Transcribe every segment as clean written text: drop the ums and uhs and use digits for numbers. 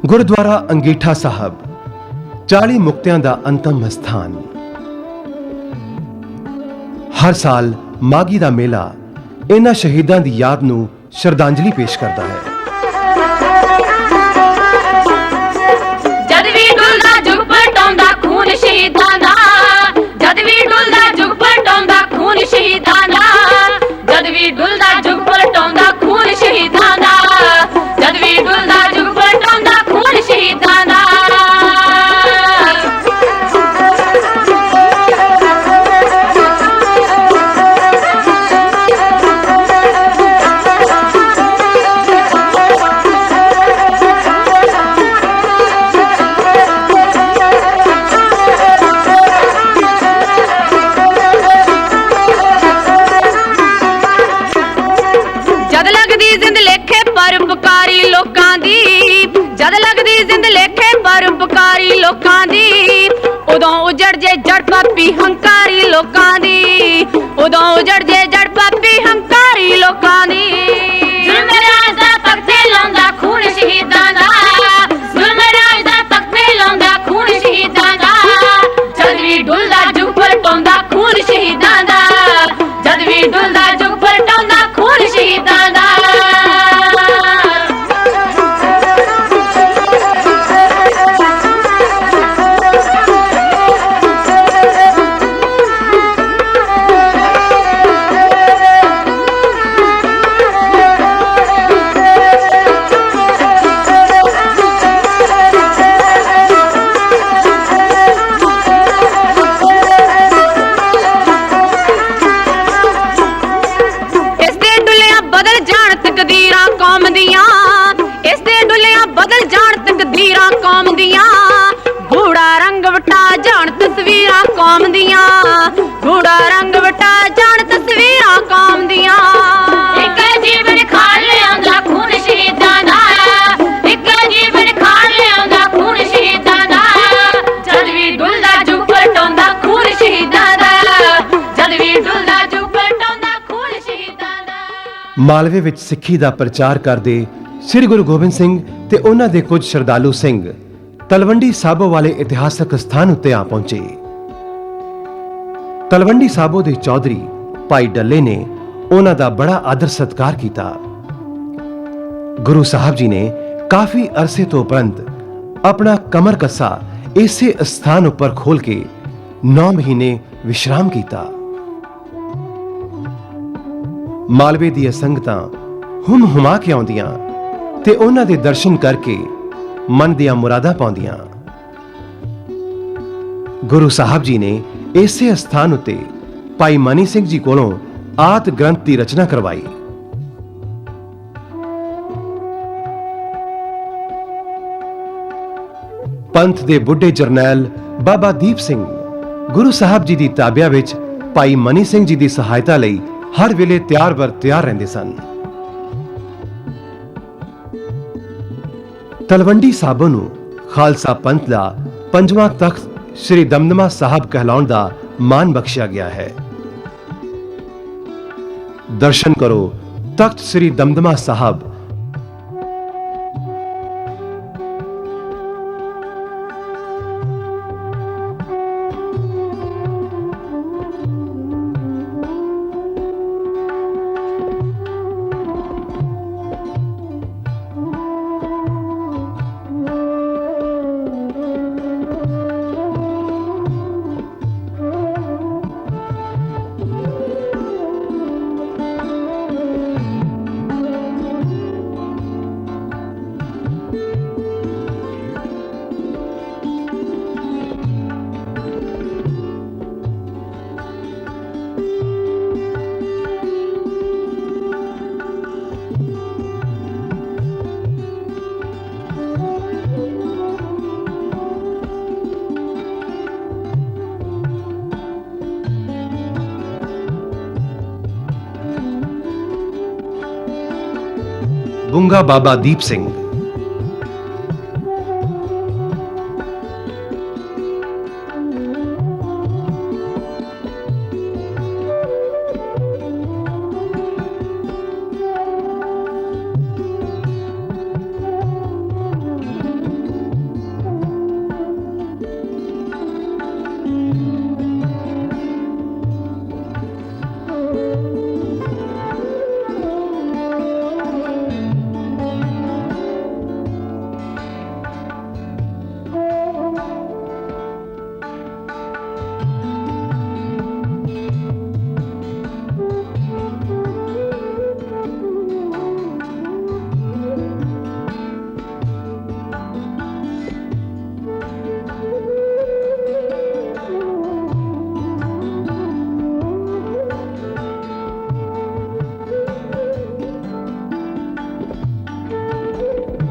ਗੁਰਦੁਆਰਾ ਅੰਗੀਠਾ ਸਾਹਿਬ 40 ਮੁਕਤਿਆਂ ਦਾ ਅੰਤਮ ਸਥਾਨ। ਹਰ ਸਾਲ ਮਾਘੀ ਦਾ ਮੇਲਾ ਇਹਨਾਂ ਸ਼ਹੀਦਾਂ ਦੀ ਯਾਦ ਨੂੰ ਸ਼ਰਧਾਂਜਲੀ ਪੇਸ਼ ਕਰਦਾ ਹੈ। ਜਦ ਵੀ ਡੁੱਲਦਾ ਜੁਗ ਪਲਟਾਉਂਦਾ ਖੂਨ ਸ਼ਹੀਦਾਂ ਦਾ, ਜਦ ਵੀ ਡੁੱਲਦਾ ਜੁਗ ਪਲਟਾਉਂਦਾ ਖੂਨ ਸ਼ਹੀਦਾਂ ਦਾ, ਜਦ ਵੀ ਡੁੱਲਦਾ ਜੁਗ ਪਲਟਾਉਂਦਾ ਖੂਨ ਸ਼ਹੀਦਾਂ ਦਾ, ਜਦ ਵੀ ਡੁੱਲਦਾ ਜੁਗ ਪਲਟਾਉਂਦਾ ਖੂਨ ਸ਼ਹੀਦਾਂ ਦਾ। ਜਦ ਲੱਗਦੀ ਜ਼ਿੰਦ ਲੇਖੇ ਪਰਉਪਕਾਰੀ ਲੋਕਾਂ ਦੀ, ਜਦ ਲੱਗਦੀ ਜ਼ਿੰਦ ਲੇਖੇ ਪਰਉਪਕਾਰੀ ਲੋਕਾਂ ਦੀ, ਉਦੋਂ ਉਜੜ ਜੇ ਜੜ ਪਾਪੀ ਹੰਕਾਰੀ ਲੋਕਾਂ ਦੀ, ਉਦੋਂ ਉਜੜ ਜੇ ਜੜ ਪਾਪੀ ਹੰਕਾਰੀ ਲੋਕਾਂ ਦੀ। ਜ਼ੁਲਮ ਰਾਜ ਦਾ ਤਖਤੇ ਲਾਉਂਦਾ ਖੂਨ ਸ਼ਹੀਦਾਂ ਦਾ, ਜ਼ੁਲਮ ਰਾਜ ਦਾ ਤਖਤੇ ਲਾਉਂਦਾ ਖੂਨ ਸ਼ਹੀਦਾਂ ਦਾ, ਜਦ ਵੀ ਡੁੱਲਦਾ ਜੁਗ ਪਲਟਾਉਂਦਾ ਖੂਨ ਸ਼ਹੀਦਾਂ ਦਾ, ਜਦ ਵੀ ਡੁੱਲਦਾ ਜੁਗ ਪਲਟਾਉਂਦਾ ਖੂਨ ਸ਼ਹੀਦਾਂ ਦਾ। ਬਦਲ ਜਾਣ ਤਕਦੀਰਾਂ ਕੌਮ ਦੀਆਂ, ਇਸ ਦੇ ਡੁੱਲਿਆਂ ਬਦਲ ਜਾਣ ਤਕਦੀਰਾਂ ਕੌਮ ਦੀਆਂ, ਗੂੜਾ ਰੰਗ ਵਟਾ ਜਾਣ ਤਸਵੀਰਾਂ ਕੌਮ ਦੀਆਂ, ਗੂੜਾ ਰੰਗ ਵਟਾ ਜਾਣ ਤਸਵੀਰਾਂ ਕੌਮ ਦੀਆਂ। ਇੱਕ ਜੀਵਨ ਖਾਣ ਲਿਆਉਂਦਾ ਖੂਨ ਸ਼ਹੀਦਾਂ ਦਾ, ਇੱਕ ਜੀਵਨ ਖਾਣ ਲਿਆਉਂਦਾ ਖੂਨ ਸ਼ਹੀਦਾਂ ਦਾ, ਜਦ ਵੀ ਡੁੱਲਦਾ ਜੁਗ ਪਲਟਾਉਂਦਾ ਖੂਨ ਸ਼ਹੀਦਾਂ ਦਾ, ਜਦ ਵੀ ਡੁੱਲਦਾ ਜੁਗ ਪਲਟਾਉਂਦਾ ਖੂਨ ਸ਼ਹੀਦਾਂ ਦਾ। ਮਾਲਵੇ ਵਿੱਚ ਸਿੱਖੀ ਦਾ ਪ੍ਰਚਾਰ ਕਰਦੇ ਸ੍ਰੀ ਗੁਰੂ ਗੋਬਿੰਦ ਸਿੰਘ ਤੇ ਉਹਨਾਂ ਦੇ ਕੁਝ ਸ਼ਰਧਾਲੂ ਸਿੰਘ ਤਲਵੰਡੀ ਸਾਬੋ ਵਾਲੇ ਇਤਿਹਾਸਕ ਸਥਾਨ ਉੱਤੇ ਆ ਪਹੁੰਚੇ। ਤਲਵੰਡੀ ਸਾਬੋ ਦੇ ਚੌਧਰੀ ਭਾਈ ਡੱਲੇ ਨੇ ਉਹਨਾਂ ਦਾ ਬੜਾ ਆਦਰ ਸਤਿਕਾਰ ਕੀਤਾ। ਗੁਰੂ ਸਾਹਿਬ ਜੀ ਨੇ ਕਾਫੀ ਅਰਸੇ ਤੋਂ ਉਪਰੰਤ ਆਪਣਾ ਕਮਰ ਕੱਸਾ ਇਸੇ ਸਥਾਨ ਉੱਪਰ ਖੋਲ ਕੇ 9 ਮਹੀਨੇ ਵਿਸ਼ਰਾਮ ਕੀਤਾ। ਮਾਲਵੇ ਦੀਆਂ ਸੰਗਤਾਂ ਹੁਮ-ਹੁਮਾ ਕੇ ਆਉਂਦੀਆਂ ਤੇ ਉਹਨਾਂ ਦੇ ਦਰਸ਼ਨ ਕਰਕੇ ਮਨ ਦੀਆਂ ਮੁਰਾਦਾਂ ਪਾਉਂਦੀਆਂ। ਗੁਰੂ ਸਾਹਿਬ ਜੀ ਨੇ ਇਸੇ ਸਥਾਨ ਉੱਤੇ ਭਾਈ ਮਨੀ ਸਿੰਘ ਜੀ ਕੋਲੋਂ ਆਦਿ ਗ੍ਰੰਥ ਦੀ ਰਚਨਾ ਕਰਵਾਈ। ਪੰਥ ਦੇ ਬੁੱਢੇ ਜਰਨੈਲ ਬਾਬਾ ਦੀਪ ਸਿੰਘ ਗੁਰੂ ਸਾਹਿਬ ਜੀ ਦੀ ਤਾਬਿਆ ਵਿੱਚ ਭਾਈ ਮਨੀ ਸਿੰਘ ਜੀ ਦੀ ਸਹਾਇਤਾ ਲਈ ਹਰ ਵੇਲੇ ਤਿਆਰ ਬਰ ਤਿਆਰ ਰਹਿੰਦੇ ਸਨ। ਤਲਵੰਡੀ ਸਾਬੋ ਨੂੰ ਖਾਲਸਾ ਪੰਥ ਦਾ 5ਵਾਂ ਤਖਤ ਸ੍ਰੀ ਦਮਦਮਾ ਸਾਹਿਬ ਕਹਿਲਾਉਣ ਦਾ ਮਾਣ ਬਖਸ਼ਿਆ ਗਿਆ ਹੈ। ਦਰਸ਼ਨ ਕਰੋ ਤਖਤ ਸ੍ਰੀ ਦਮਦਮਾ ਸਾਹਿਬ। ਬੁੰਗਾ ਬਾਬਾ ਦੀਪ ਸਿੰਘ।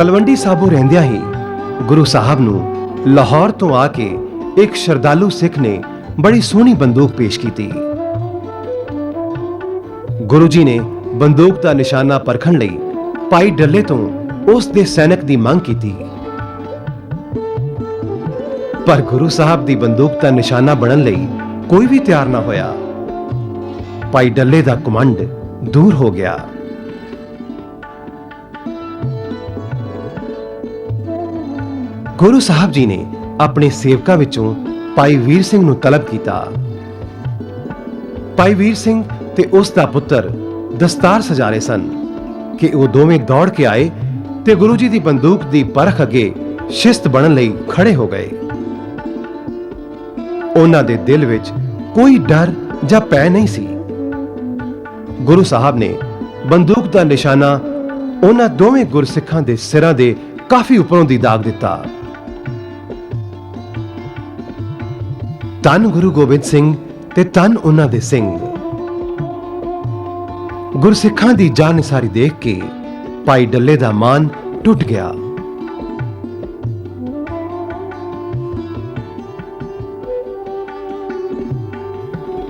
ਤਲਵੰਡੀ ਸਾਬੋ ਰਹਿੰਦਿਆਂ ਹੀ ਗੁਰੂ ਸਾਹਿਬ ਨੂੰ ਲਾਹੌਰ ਤੋਂ ਆ ਕੇ ਇੱਕ ਸ਼ਰਧਾਲੂ ਸਿੱਖ ਨੇ ਬੜੀ ਸੋਹਣੀ ਬੰਦੂਕ ਪੇਸ਼ ਕੀਤੀ। ਗੁਰੂ ਜੀ ਨੇ ਬੰਦੂਕ ਦਾ ਨਿਸ਼ਾਨਾ ਪਰਖਣ ਲਈ ਭਾਈ ਡੱਲੇ ਤੋਂ ਉਸ ਦੇ ਸੈਨਿਕ ਦੀ ਮੰਗ ਕੀਤੀ, ਪਰ ਗੁਰੂ ਸਾਹਿਬ ਦੀ ਬੰਦੂਕ ਦਾ ਨਿਸ਼ਾਨਾ ਬਣਨ ਲਈ ਕੋਈ ਵੀ ਤਿਆਰ ਨਾ ਹੋਇਆ। ਭਾਈ ਡੱਲੇ ਦਾ ਕਮਾਂਡ ਦੂਰ ਹੋ ਗਿਆ। ਗੁਰੂ ਸਾਹਿਬ ਜੀ ਨੇ ਆਪਣੇ ਸੇਵਕਾਂ ਵਿੱਚੋਂ ਭਾਈ ਵੀਰ ਸਿੰਘ ਨੂੰ ਤਲਬ ਕੀਤਾ। ਭਾਈ ਵੀਰ ਸਿੰਘ ਤੇ ਉਸ ਦਾ ਪੁੱਤਰ ਦਸਤਾਰ ਸਜਾ ਰਹੇ ਸਨ ਕਿ ਉਹ ਦੋਵੇਂ ਦੌੜ ਕੇ ਆਏ ਤੇ ਗੁਰੂ ਜੀ ਦੀ ਬੰਦੂਕ ਦੀ ਪਰਖ ਅੱਗੇ ਸ਼ਿਸਤ ਬਣਨ ਲਈ ਖੜੇ ਹੋ ਗਏ। ਉਹਨਾਂ ਦੇ ਦਿਲ ਵਿੱਚ ਕੋਈ ਡਰ ਜਾਂ ਭੈ ਨਹੀਂ ਸੀ। ਗੁਰੂ ਸਾਹਿਬ ਨੇ ਬੰਦੂਕ ਦਾ ਨਿਸ਼ਾਨਾ ਉਹਨਾਂ ਦੋਵੇਂ ਗੁਰਸਿੱਖਾਂ ਦੇ ਸਿਰਾਂ ਦੇ ਕਾਫੀ ਉੱਪਰੋਂ ਦੀ ਦਾਗ ਦਿੱਤਾ। ਧੰਨ ਗੁਰੂ ਗੋਬਿੰਦ ਸਿੰਘ ਤੇ ਧੰਨ ਉਹਨਾਂ ਦੇ ਸਿੰਘ। ਗੁਰਸਿੱਖਾਂ ਦੀ ਜਾਨਿਸਾਰੀ ਦੇਖ ਕੇ ਭਾਈ ਡੱਲੇ ਦਾ ਮਾਨ ਟੁੱਟ ਗਿਆ।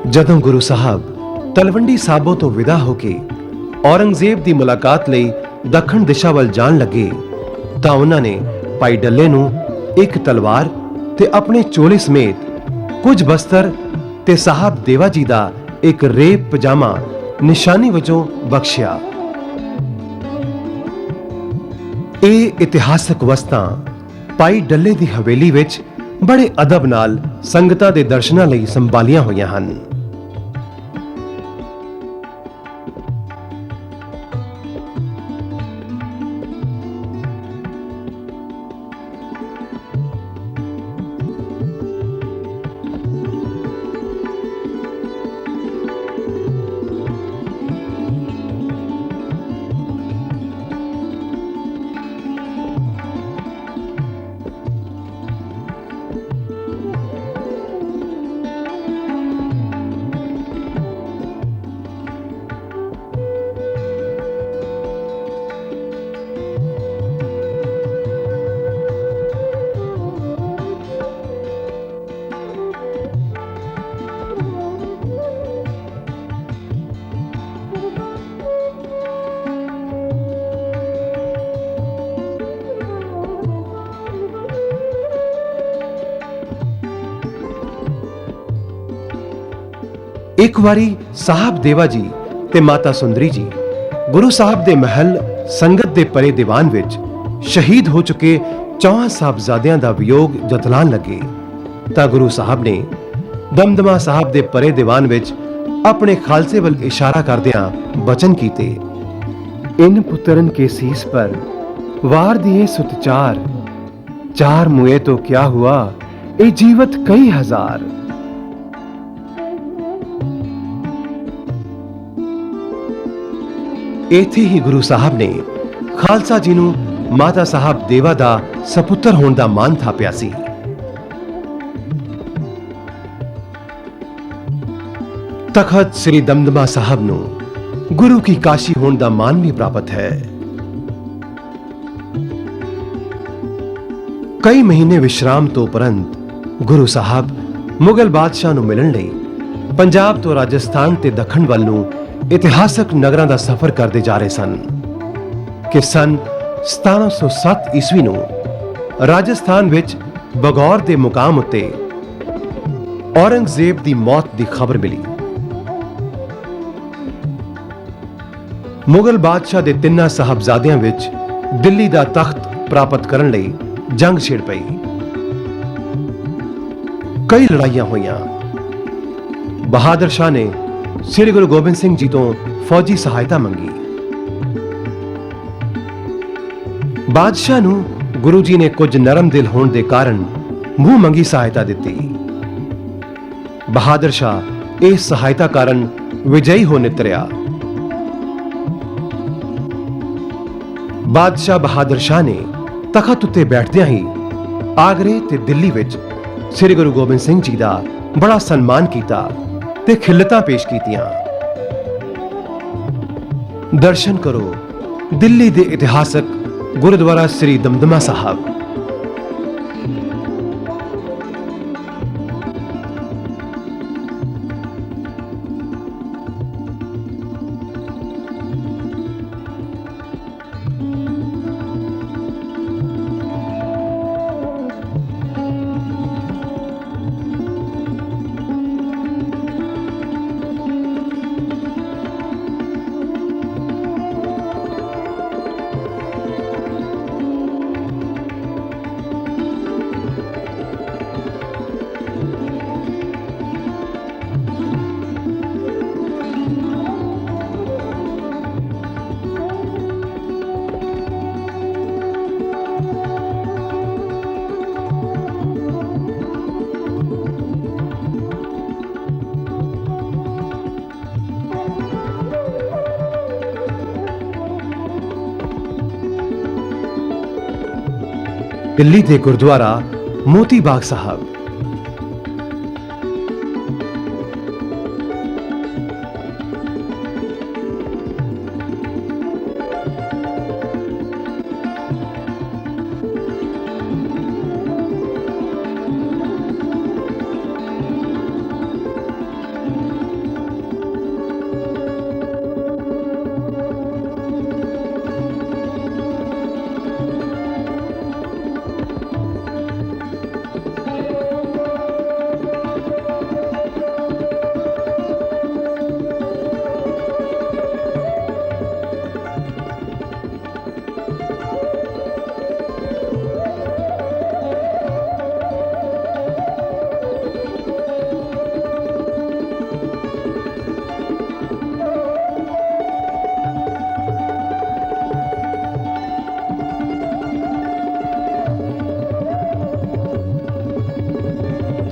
ਜਦੋਂ ਗੁਰੂ ਸਾਹਿਬ ਤਲਵੰਡੀ ਸਾਬੋ ਤੋਂ ਵਿਦਾ ਹੋ ਕੇ ਔਰੰਗਜ਼ੇਬ ਦੀ ਮੁਲਾਕਾਤ ਲਈ ਦੱਖਣ ਦਿਸ਼ਾ ਵੱਲ ਜਾਣ ਲੱਗੇ ਤਾਂ ਉਹਨਾਂ ਨੇ ਭਾਈ ਡੱਲੇ ਨੂੰ ਇੱਕ ਤਲਵਾਰ ਤੇ ਆਪਣੇ ਚੋਲੇ ਸਮੇਤ ਕੁਝ ਬਸਤਰ ਤੇ ਸਾਹਿਬ ਦੇਵਾ ਜੀ ਦਾ ਇੱਕ ਰੇਪ ਪਜਾਮਾ ਨਿਸ਼ਾਨੀ ਵਜੋਂ ਬਖਸ਼ਿਆ। ਇਹ ਇਤਿਹਾਸਕ ਵਸਤਾਂ ਭਾਈ ਡੱਲੇ ਦੀ ਹਵੇਲੀ ਵਿੱਚ ਬੜੇ ਅਦਬ ਨਾਲ ਸੰਗਤਾਂ ਦੇ ਦਰਸ਼ਨਾਂ ਲਈ ਸੰਭਾਲੀਆਂ ਹੋਈਆਂ ਹਨ। ਇੱਕ ਵਾਰੀ ਸਾਹਿਬ ਦੇਵਾ ਜੀ ਤੇ ਮਾਤਾ ਸੁੰਦਰੀ ਜੀ ਗੁਰੂ ਸਾਹਿਬ ਦੇ ਮਹਿਲ ਸੰਗਤ ਦੇ ਪਰੇ ਦੀਵਾਨ ਵਿੱਚ ਸ਼ਹੀਦ ਹੋ ਚੁੱਕੇ 4 ਸਾਹਿਬਜ਼ਾਦਿਆਂ ਦਾ ਵਿਯੋਗ ਜਤਲਾਣ ਲੱਗੇ ਤਾਂ ਗੁਰੂ ਸਾਹਿਬ ਨੇ ਦਮਦਮਾ ਸਾਹਿਬ ਦੇ ਪਰੇ ਦੀਵਾਨ ਵਿੱਚ ਆਪਣੇ ਖਾਲਸੇ ਵੱਲ ਇਸ਼ਾਰਾ ਕਰਦਿਆਂ ਬਚਨ ਕੀਤੇ। ਇਨ ਪੁੱਤਰਨ ਕੇ ਸੀਸ ਪਰ ਵਾਰ ਦਿਏ ਸੁਤ ਚਾਰ ਮੁਏ ਤੋਂ ਕਿਆ ਹੁਆ ਇਹ ਜੀਵਤ ਕਈ ਹਜ਼ਾਰ। ਇੱਥੇ ਹੀ ਗੁਰੂ ਸਾਹਿਬ ਨੇ ਖਾਲਸਾ ਜੀ ਨੂੰ ਮਾਤਾ ਸਾਹਿਬ ਦੇਵਾ ਦਾ ਸਪੁੱਤਰ ਹੋਣ ਦਾ ਮਾਣ ਥਾਪਿਆ ਸੀ। ਤਖਤ ਸ੍ਰੀ ਦਮਦਮਾ ਸਾਹਿਬ ਨੂੰ ਗੁਰੂ ਕੀ ਕਾਸ਼ੀ ਹੋਣ ਦਾ ਮਾਣ ਵੀ ਪ੍ਰਾਪਤ ਹੈ। ਕਈ ਮਹੀਨੇ ਵਿਸ਼ਰਾਮ ਤੋਂ ਉਪਰੰਤ ਗੁਰੂ ਸਾਹਿਬ ਮੁਗਲ ਬਾਦਸ਼ਾਹ ਨੂੰ ਮਿਲਣ ਲਈ ਪੰਜਾਬ ਤੋਂ ਰਾਜਸਥਾਨ ਤੇ ਦੱਖਣ ਵੱਲ ਨੂੰ ਇਤਿਹਾਸਕ ਨਗਰਾਂ ਦਾ ਸਫ਼ਰ ਕਰਦੇ ਜਾ ਰਹੇ ਸਨ ਕਿ ਸਨ 1707 ਈਸਵੀ ਨੂੰ ਰਾਜਸਥਾਨ ਵਿੱਚ ਬਗੌਰ ਦੇ ਮੁਕਾਮ ਉੱਤੇ ਔਰੰਗਜ਼ੇਬ ਦੀ ਮੌਤ ਦੀ ਖਬਰ ਮਿਲੀ। ਮੁਗਲ ਬਾਦਸ਼ਾਹ ਦੇ ਤਿੰਨਾਂ ਸਾਹਿਬਜ਼ਾਦਿਆਂ ਵਿੱਚ ਦਿੱਲੀ ਦਾ ਤਖਤ ਪ੍ਰਾਪਤ ਕਰਨ ਲਈ ਜੰਗ ਛਿੜ ਪਈ। ਕਈ ਲੜਾਈਆਂ ਹੋਈਆਂ। ਬਹਾਦਰ ਸ਼ਾਹ ਨੇ ਸ੍ਰੀ ਗੁਰੂ ਗੋਬਿੰਦ ਸਿੰਘ ਜੀ ਤੋਂ ਫੌਜੀ ਸਹਾਇਤਾ ਮੰਗੀ। ਬਾਦਸ਼ਾਹ ਨੂੰ ਗੁਰੂ ਜੀ ਨੇ ਕੁਝ ਨਰਮ ਦਿਲ ਹੋਣ ਦੇ ਕਾਰਨ ਮੂੰਹ ਮੰਗੀ ਸਹਾਇਤਾ ਦਿੱਤੀ। ਬਹਾਦਰ ਸ਼ਾਹ ਇਸ ਸਹਾਇਤਾ ਕਾਰਨ ਵਿਜयी ਹੋ ਨਿਤਰਿਆ। ਬਾਦਸ਼ਾਹ ਬਹਾਦਰ ਸ਼ਾਹ ਨੇ ਤਖਤ ਉੱਤੇ ਬੈਠਦਿਆਂ ਹੀ ਆਗਰੇ ਤੇ ਦਿੱਲੀ ਵਿੱਚ ਸ੍ਰੀ ਗੁਰੂ ਗੋਬਿੰਦ ਸਿੰਘ ਜੀ ਦਾ ਬੜਾ ਸਨਮਾਨ ਕੀਤਾ ਤੇ ਖਿੱਲਤਾਂ ਪੇਸ਼ ਕੀਤੀਆਂ। ਦਰਸ਼ਨ ਕਰੋ ਦਿੱਲੀ ਦੇ ਇਤਿਹਾਸਕ गुरुद्वारा श्री दमदमा साहब। दिल्ली के गुरुद्वारा मोती बाग साहब।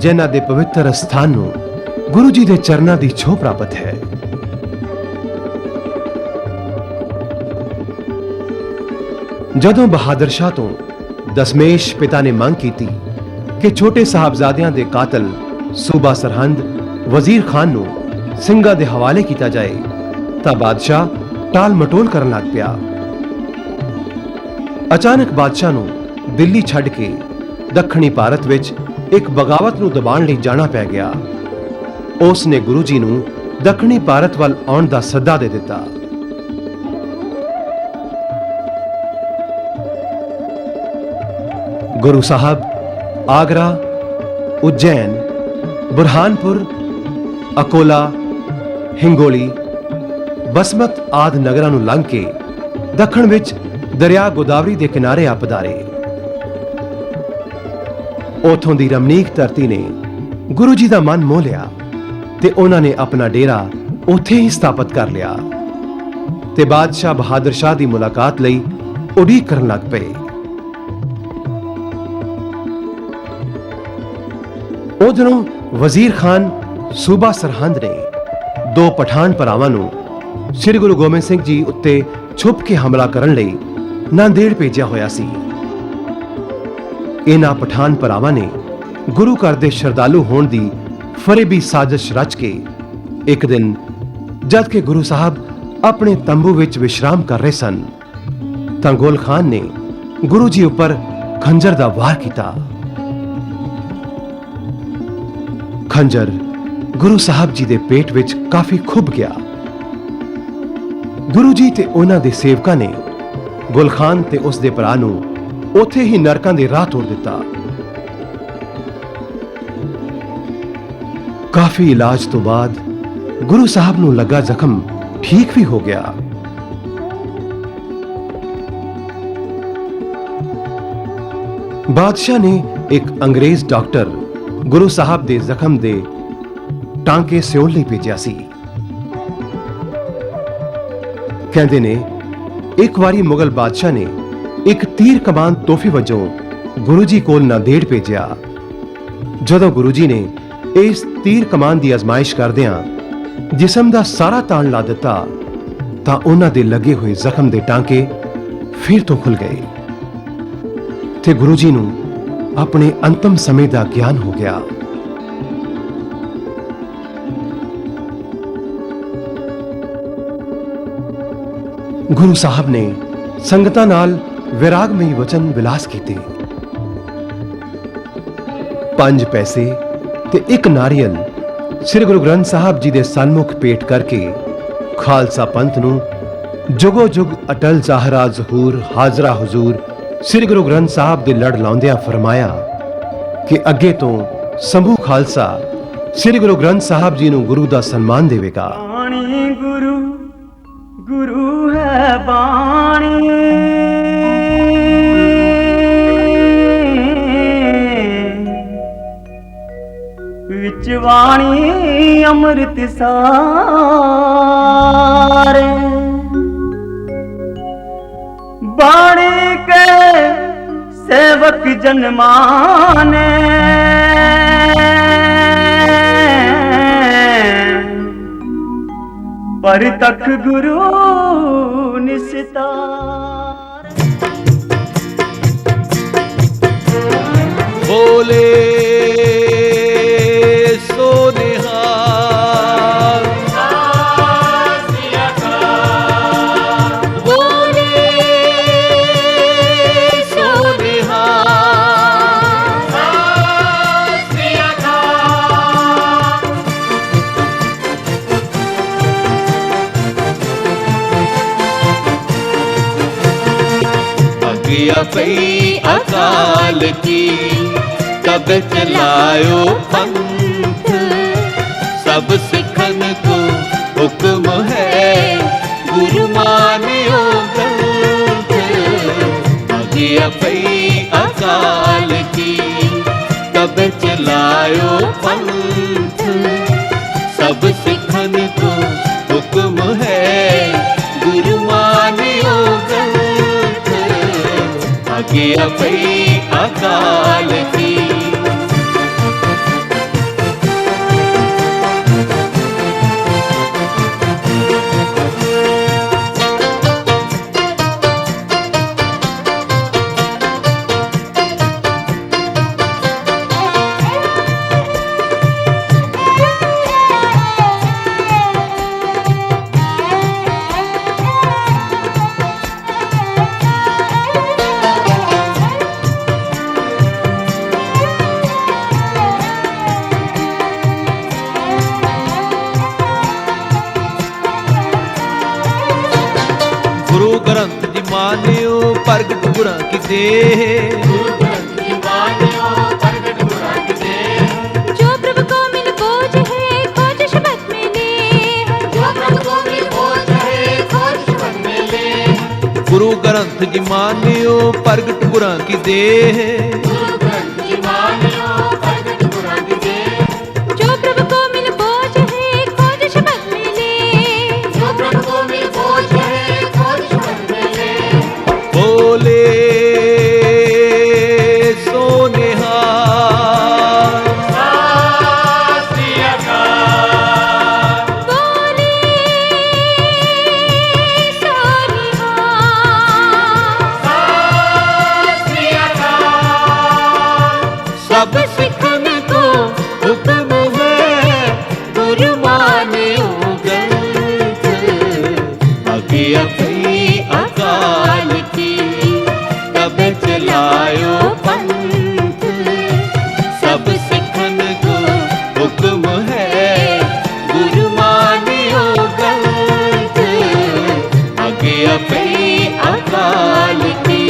जिन्हां दे पवित्र स्थान नूं गुरु जी दे चरनां दी छोह प्राप्त है। जदों बहादुर शाह तो दशमेश पिता ने मंग की कि छोटे साहबजादियां दे कातल सूबा सरहंद वजीर खान नूं ਸਿੰਘਾਂ दे हवाले किया जाए, तां बादशाह टाल मटोल करन लग पिया। अचानक बादशाह नूं दिल्ली छड्ड के दक्षिणी भारत विच एक बगावत नूं दबाण लई जाना पै गया। उस ने गुरु जी नूं दक्षिणी भारत वल आउण दा सद्दा दे दिता। गुरु साहब आगरा, उज्जैन, बुरहानपुर, अकोला, हिंगोली, बसमत आदि नगरां नूं लंघ के दक्षिण विच दरिया गोदावरी दे किनारे आ पधारे। उथों दी रमणीक धरती ने गुरु जी दा मन मोह लिया ते उन्हां ने अपना डेरा उत्थे ही स्थापित कर लिया ते बादशाह बहादुर शाह दी मुलाकात लई उडीक करन लग पए। उधरों वजीर खान सूबा सरहंद ने दो पठान भरावां नूं श्री गुरु गोबिंद सिंह जी उत्ते छुप के हमला करन लई नांदेड़ भेजिया होया सी। इन्हां पठान भरावां ने गुरु घर दे श्रद्धालु होण दी फरेबी साजिश रच के एक दिन जद के गुरु साहब अपने तंबू विच विश्राम कर रहे सन तां गोल खान ने गुरु जी उपर खंजर दा वार कीता। खंजर गुरु साहब जी दे पेट विच काफी खुब गया। गुरु जी ते उन्हां दे सेवकां ने गुल खान ते उस दे भरा नूं उत्थे ही नरकां दे राह तोड़ दिता। काफी इलाज तो बाद गुरु साहब नूं लगा जख्म ठीक भी हो गया। बादशाह ने एक अंग्रेज डॉक्टर गुरु साहब दे जख्म दे टांके सिउण लई भेजिया सी। कहंदे ने एक वारी मुगल बादशाह ने एक तीर कमान तोहफे वजों गुरु जी कोल नांदेड़ भेजिया। जदों गुरु जी ने इस तीर कमान की आजमाइश करदियां जिस्म दा सारा ताण ला दिता तां उन्हां दे लगे हुए जख्म दे टांके फिर तो खुल गए ते गुरु जी नूं अपने अंतिम समय का ज्ञान हो गया। गुरु साहब ने संगतां नाल विरागमयी वचन विलास कीते। 5 पैसे ते 1 नारियल श्री गुरु ग्रंथ साहब जी दे सन्मुख पेट करके खालसा पंथ नूं जुगो जुग अटल ज़ाहरा ज़हूर हाजरा हुजूर श्री गुरु ग्रंथ साहब दे लड़ लाउंदियां फरमाया कि अगे तो समूह खालसा श्री गुरु ग्रंथ साहब जी नूं गुरु दा सम्मान देवेगा। बाणी गुरु गुरु है बाणी, विच वाणी अमृत सारे, बाणी के सेवक जन माने, पर तक गुरु निस्तार। बोले सो निहाल, बोले सो अगिया पई अकाल की तब चलायो पंथ, सब सिखन को हुक्म है गुरु मानियो ग्रंथ। अगिया पई अकाल की तब चलायो पंथ, सब सिखन को हुक्म है गुरु मानियो ग्रंथ। अगिया पई अकाल की गुरु ग्रंथ जी मानियो प्रगट गुरां की देह, जो प्रभु को मिल बोझ है खोज शब्द में ले, जो प्रभु को मिल बोझ है खोज शब्द में ले। गुरु ग्रंथ जी मानियो प्रगट गुरां की देह, जो प्रभु को मिल बोझ है खोज शब्द में ले, जो प्रभु को मिल बोझ है खोज शब्द में ले। बोले सो निहाल, बोले सो सब सिखन को हुक्म है गुरु मानियो ग्रंथ। अगिया पई अकाल की तब चलायो पंथ, सब सिखन को हुक्म है गुरु मानियो ग्रंथ। अगिया पई अकाल की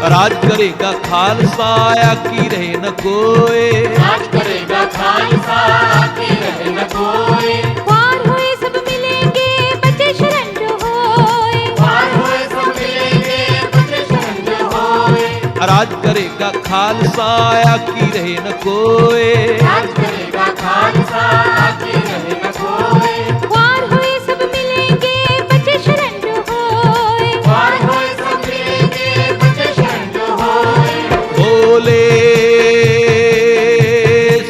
राज करेगा खालसा की रहे न कोई, राज करेगा खालसा की रहे न कोई। पार हुए सब मिलेंगे बचे शरण जो होए, पार हुए सब मिलेंगे बचे शरण जो होए। राज करेगा खालसा की रहे न कोई, राज करेगा खालसा ख्वार हुए सब मिलेंगे बचे शरण जो होए। बोले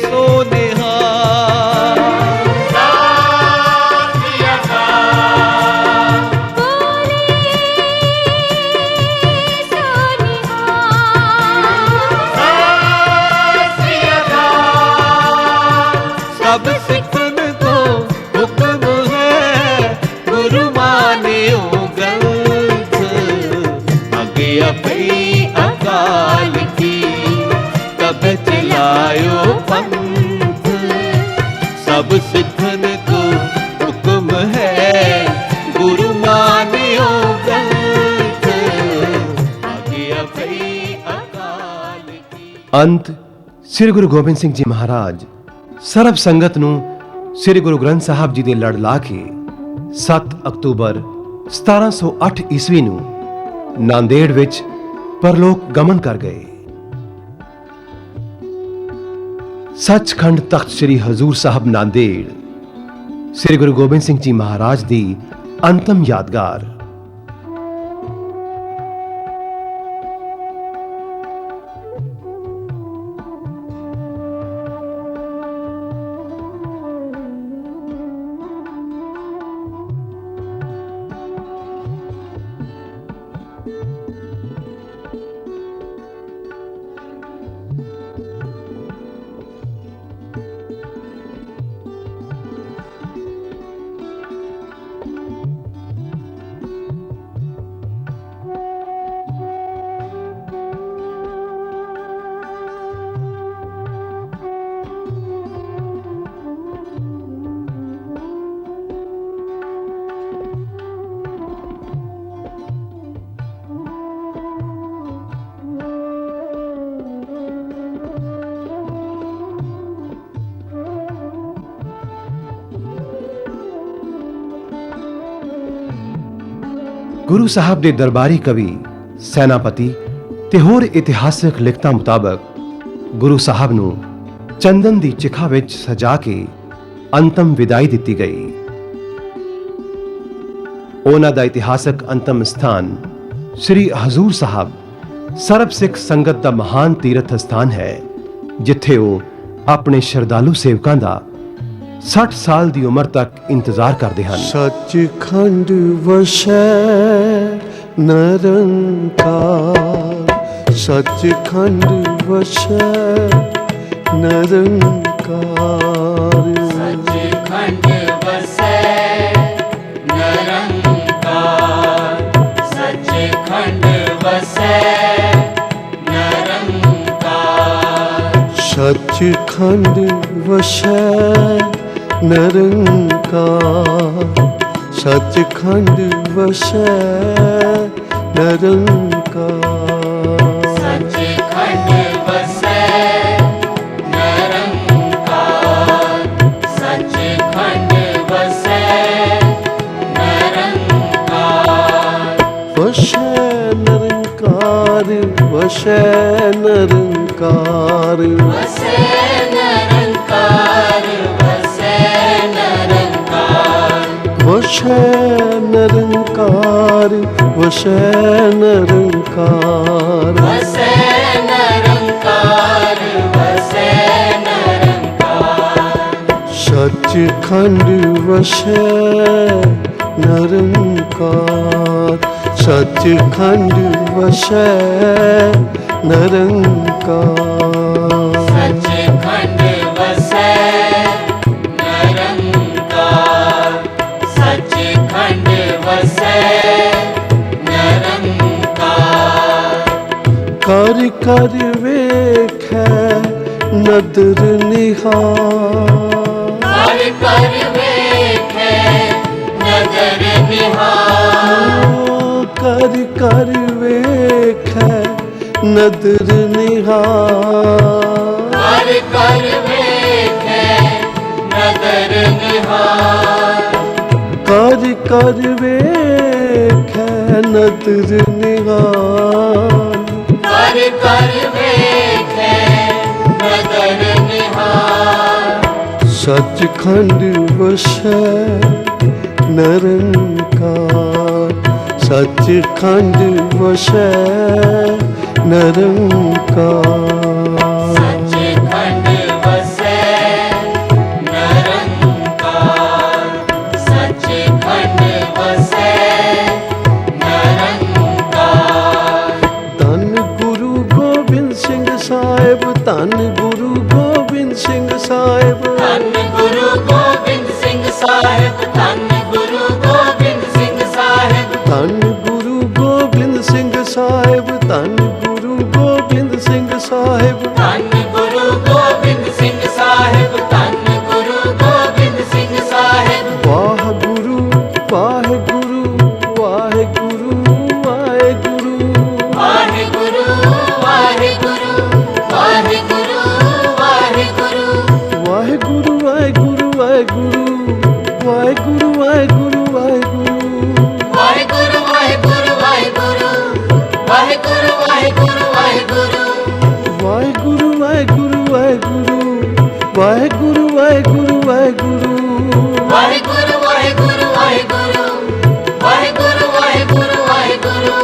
सोनेहा सब सिखन को हुक्म है गुरु मानियो ग्रंथ आज्ञा पई अकाल की तब चलायो पंथ। सब सिखन को हुक्म है गुरु मानियो ग्रंथ आज्ञा पई अकाल की। अंत ਸ੍ਰੀ ਗੁਰੂ ਗੋਬਿੰਦ ਸਿੰਘ ਜੀ ਮਹਾਰਾਜ ਸਰਬ ਸੰਗਤ ਨੂੰ ਸ੍ਰੀ ਗੁਰੂ ਗ੍ਰੰਥ ਸਾਹਿਬ ਜੀ ਦੇ ਲੜ ਲਾ ਕੇ 7 ਅਕਤੂਬਰ 1708 ਈਸਵੀ ਨੂੰ ਨਾਂਦੇੜ ਵਿੱਚ ਪਰਲੋਕ ਗਮਨ ਕਰ ਗਏ। ਸੱਚਖੰਡ ਤਖਤ ਸ੍ਰੀ ਹਜ਼ੂਰ ਸਾਹਿਬ ਨਾਂਦੇੜ ਸ੍ਰੀ ਗੁਰੂ ਗੋਬਿੰਦ ਸਿੰਘ ਜੀ ਮਹਾਰਾਜ ਦੀ ਅੰਤਮ ਯਾਦਗਾਰ। ਗੁਰੂ ਸਾਹਿਬ ਦੇ ਦਰਬਾਰੀ ਕਵੀ, ਸੈਨਾਪਤੀ ਤੇ ਹੋਰ ਇਤਿਹਾਸਕ ਲਿਖਤਾਂ ਮੁਤਾਬਕ ਗੁਰੂ ਸਾਹਿਬ ਨੂੰ ਚੰਦਨ ਦੀ ਚਿਖਾ ਵਿੱਚ ਸਜਾ ਕੇ ਅੰਤਮ ਵਿਦਾਈ ਦਿੱਤੀ ਗਈ। ਉਹਨਾਂ ਦਾ ਇਤਿਹਾਸਕ ਅੰਤਮ ਸਥਾਨ ਸ੍ਰੀ ਹਜ਼ੂਰ ਸਾਹਿਬ ਸਰਬ ਸਿੱਖ ਸੰਗਤ ਦਾ ਮਹਾਨ ਤੀਰਥ ਸਥਾਨ ਹੈ, ਜਿੱਥੇ ਉਹ ਆਪਣੇ ਸ਼ਰਧਾਲੂ ਸੇਵਕਾਂ ਦਾ 60 ਸਾਲ ਦੀ ਉਮਰ ਤੱਕ ਇੰਤਜ਼ਾਰ ਕਰਦੇ ਹਨ। ਸੱਚਖੰਡ ਵਸੈ ਨਿਰੰਕਾਰ, ਸੱਚਖੰਡ ਵਸੈ ਨਿਰੰਕਾਰ। ਸੱਚਖੰਡ ਵਸੈ ਨਿਰੰਕਾਰ, ਸੱਚਖੰਡ ਵਸੈ ਨਿਰੰਕਾਰ। ਸੱਚਖੰਡ ਵਸੈ ਨਿਰੰਕਾਰ, ਸੱਚਖੰਡ ਵਸੈ ਨਿਰੰਕਾਰ। ਸੱਚਖੰਡ ਵਸੈ ਨਿਰੰਕਾਰ, ਸੱਚਖੰਡ ਵਸੈ ਨਿਰੰਕਾਰ। ਵਸੈ ਨਿਰੰਕਾਰ, ਵਸੈ ਨਿਰੰਕਾਰ। ਵਸੈ ਨਿਰੰਕਾਰ, ਵਸੈ ਨਿਰੰਕਾਰ। ਵਸੈ ਨਿਰੰਕਾਰ, ਵਸੈ ਨਿਰੰਕਾਰ। ਵਸੈ ਨਿਰੰਕਾਰ, ਵਸੈ ਨਿਰੰਕਾਰ। ਸੱਚਖੰਡ ਵਸੈ ਨਿਰੰਕਾਰ, ਸੱਚਖੰਡ ਵਸੈ ਨਿਰੰਕਾਰ। ਸੱਚਖੰਡ ਵਸੈ ਨਿਰੰਕਾਰ, ਸੱਚਖੰਡ ਵਸੈ ਨਿਰੰਕਾਰ। ਕਰ ਕਰ ਵੇਖੈ ਨਦਰ ਨਿਹਾਲ, ਕਰ ਕਰ ਵੇਖੈ ਨਦਰ ਨਿਹਾਲ। ਕਰ ਕਰ ਵੇਖੈ ਨਦਰ ਨਿਹਾਲ। ਕਰ ਕਰ ਵੇਖੈ ਨਦਰ ਨਿਹਾਲ। ਕਰ ਕਰ ਵੇਖੈ ਨਦਰ ਨਿਹਾਲ। ਕਰ ਕਰ ਵੇਖੈ ਨਦਰ ਨਿਹਾਲ। सचखंड वसै निरंकार, सचखंड वसै निरंकार। सचखंड वसै निरंकार, सचखंड वसै निरंकार। धन गुरु गोबिंद सिंह साहिब, धन गुरु गोबिंद सिंह साहिब, धन गुरु गोबिंद सिंह साहिब, धन गुरु गोबिंद सिंह साहिब, धन गुरु गोबिंद सिंह साहिब, धन गुरु गोबिंद सिंह साहिब। धन गुरु गोबिंद सिंह साहिब, धन गुरु गोबिंद सिंह साहिब। वाहगुरु वाहगुरु वाहगुरु वाहगुरु, वाहिगुरु वाहिगुरु वाहिगुरु वाहिगुरु, वाहगुरु वाहगुरु वाहगुरु वाहगुरु वाहगुरु वाहगुरु। वाहिगुरु वाहिगुरु वाहिगुरु वाहिगुरु वाहिगुरु वाहिगुरु, वाहगुरु वाहगुरु वाहगुरु वाहगुरु वाहगुरु वाहगुरु। वाहिगुरु वाहिगुरु वाहिगुरु वाहिगुरु वाहिगुरु वाहिगुरु।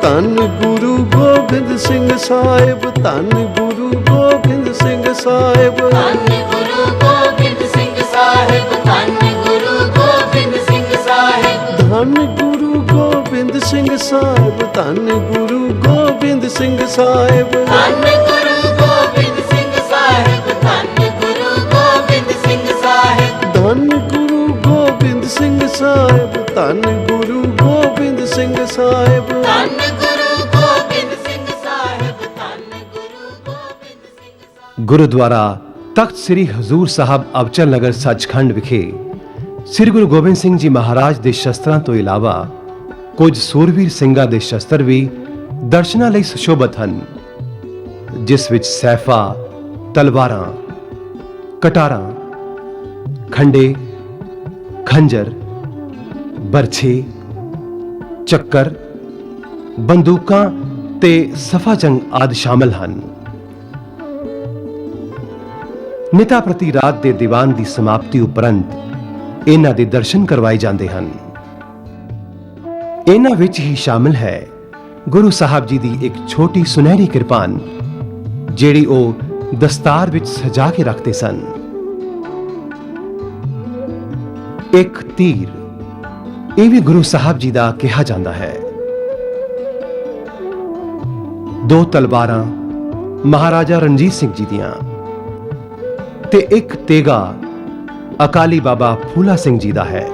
धन गुरु गोबिंद सिंह साहिब, धन गुरु गोबिंद सिंह साहिब, धन गुरु गोबिंद सिंह साहिब, धन गुरु गोबिंद सिंह साहिब। धन गुरु गोबिंद सिंह साहिब, धन गुरु गोबिंद सिंह साहिब। धन गुरु गोबिंद सिंह साहिब, धन गुरु गोबिंद सिंह साहिब। धन गुरु गोबिंद सिंह साहिब, धन गुरु गोबिंद सिंह साहिब। धन गुरु गोबिंद सिंह साहिब, धन गुरु गोबिंद सिंह साहिब। ਗੁਰਦੁਆਰਾ ਤਖਤ ਸ੍ਰੀ ਹਜ਼ੂਰ ਸਾਹਿਬ ਅਬਚਲ ਨਗਰ ਸੱਚਖੰਡ ਵਿਖੇ ਸ੍ਰੀ ਗੁਰੂ ਗੋਬਿੰਦ ਸਿੰਘ ਜੀ ਮਹਾਰਾਜ ਦੇ ਸ਼ਸਤਰਾਂ ਤੋਂ ਇਲਾਵਾ ਕੁਝ ਸੂਰਵੀਰ ਸਿੰਘਾਂ ਦੇ ਸ਼ਸਤਰ ਵੀ ਦਰਸ਼ਨਾਂ ਲਈ ਸੁਸ਼ੋਭਤ ਹਨ, ਜਿਸ ਵਿੱਚ ਸੈਫਾ, ਤਲਵਾਰਾਂ, ਕਟਾਰਾਂ, ਖੰਡੇ, ਖੰਜਰ, ਬਰਛੇ, ਚੱਕਰ, ਬੰਦੂਕਾਂ ਤੇ ਸਫਾ ਜੰਗ ਆਦਿ ਸ਼ਾਮਲ ਹਨ। ਨਿਤਾ ਪ੍ਰਤੀ ਰਾਤ ਦੇ ਦੀਵਾਨ ਦੀ ਸਮਾਪਤੀ ਉਪਰੰਤ ਇਹਨਾਂ ਦੇ ਦਰਸ਼ਨ ਕਰਵਾਏ ਜਾਂਦੇ ਹਨ। ਇਹਨਾਂ ਵਿੱਚ ਹੀ ਸ਼ਾਮਲ ਹੈ ਗੁਰੂ ਸਾਹਿਬ ਜੀ ਦੀ ਇੱਕ ਛੋਟੀ ਸੁਨਹਿਰੀ ਕਿਰਪਾਨ, ਜਿਹੜੀ ਉਹ ਦਸਤਾਰ ਵਿੱਚ ਸਜਾ ਕੇ ਰੱਖਦੇ ਸਨ। ਇੱਕ ਤੀਰ, ਇਹ ਵੀ ਗੁਰੂ ਸਾਹਿਬ ਜੀ ਦਾ ਕਿਹਾ ਜਾਂਦਾ ਹੈ। ਦੋ ਤਲਵਾਰਾਂ ਮਹਾਰਾਜਾ ਰਣਜੀਤ ਸਿੰਘ ਜੀ ਦੀਆਂ ਤੇ ਇੱਕ ਤੇਗਾ ਅਕਾਲੀ ਬਾਬਾ ਫੂਲਾ ਸਿੰਘ ਜੀ ਦਾ ਹੈ।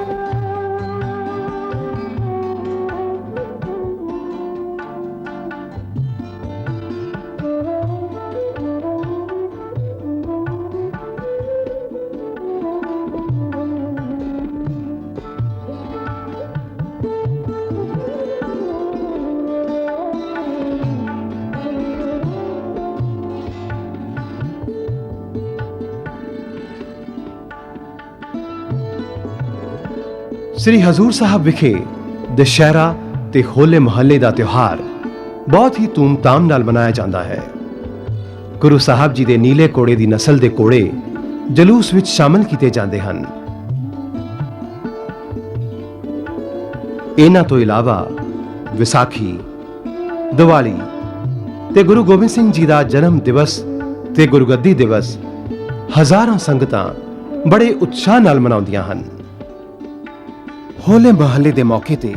ਸ੍ਰੀ ਹਜ਼ੂਰ ਸਾਹਿਬ ਵਿਖੇ ਦੁਸ਼ਹਿਰਾ ਤੇ ਹੋਲੇ ਮਹੱਲੇ ਦਾ ਤਿਉਹਾਰ ਬਹੁਤ ਹੀ ਧੂਮਧਾਮ ਨਾਲ ਮਨਾਇਆ ਜਾਂਦਾ ਹੈ। ਗੁਰੂ ਸਾਹਿਬ ਜੀ ਦੇ ਨੀਲੇ ਘੋੜੇ ਦੀ ਨਸਲ ਦੇ ਘੋੜੇ ਜਲੂਸ ਵਿੱਚ ਸ਼ਾਮਲ ਕੀਤੇ ਜਾਂਦੇ ਹਨ। ਇਹਨਾਂ ਤੋਂ ਇਲਾਵਾ ਵਿਸਾਖੀ, ਦੀਵਾਲੀ ਤੇ ਗੁਰੂ ਗੋਬਿੰਦ ਸਿੰਘ ਜੀ ਦਾ ਜਨਮ ਦਿਵਸ ਤੇ ਗੁਰਗੱਦੀ ਦਿਵਸ ਹਜ਼ਾਰਾਂ ਸੰਗਤਾਂ ਬੜੇ ਉਤਸ਼ਾਹ ਨਾਲ ਮਨਾਉਂਦੀਆਂ ਹਨ। ਹੋਲੇ ਮਹੱਲੇ ਦੇ ਮੌਕੇ ਤੇ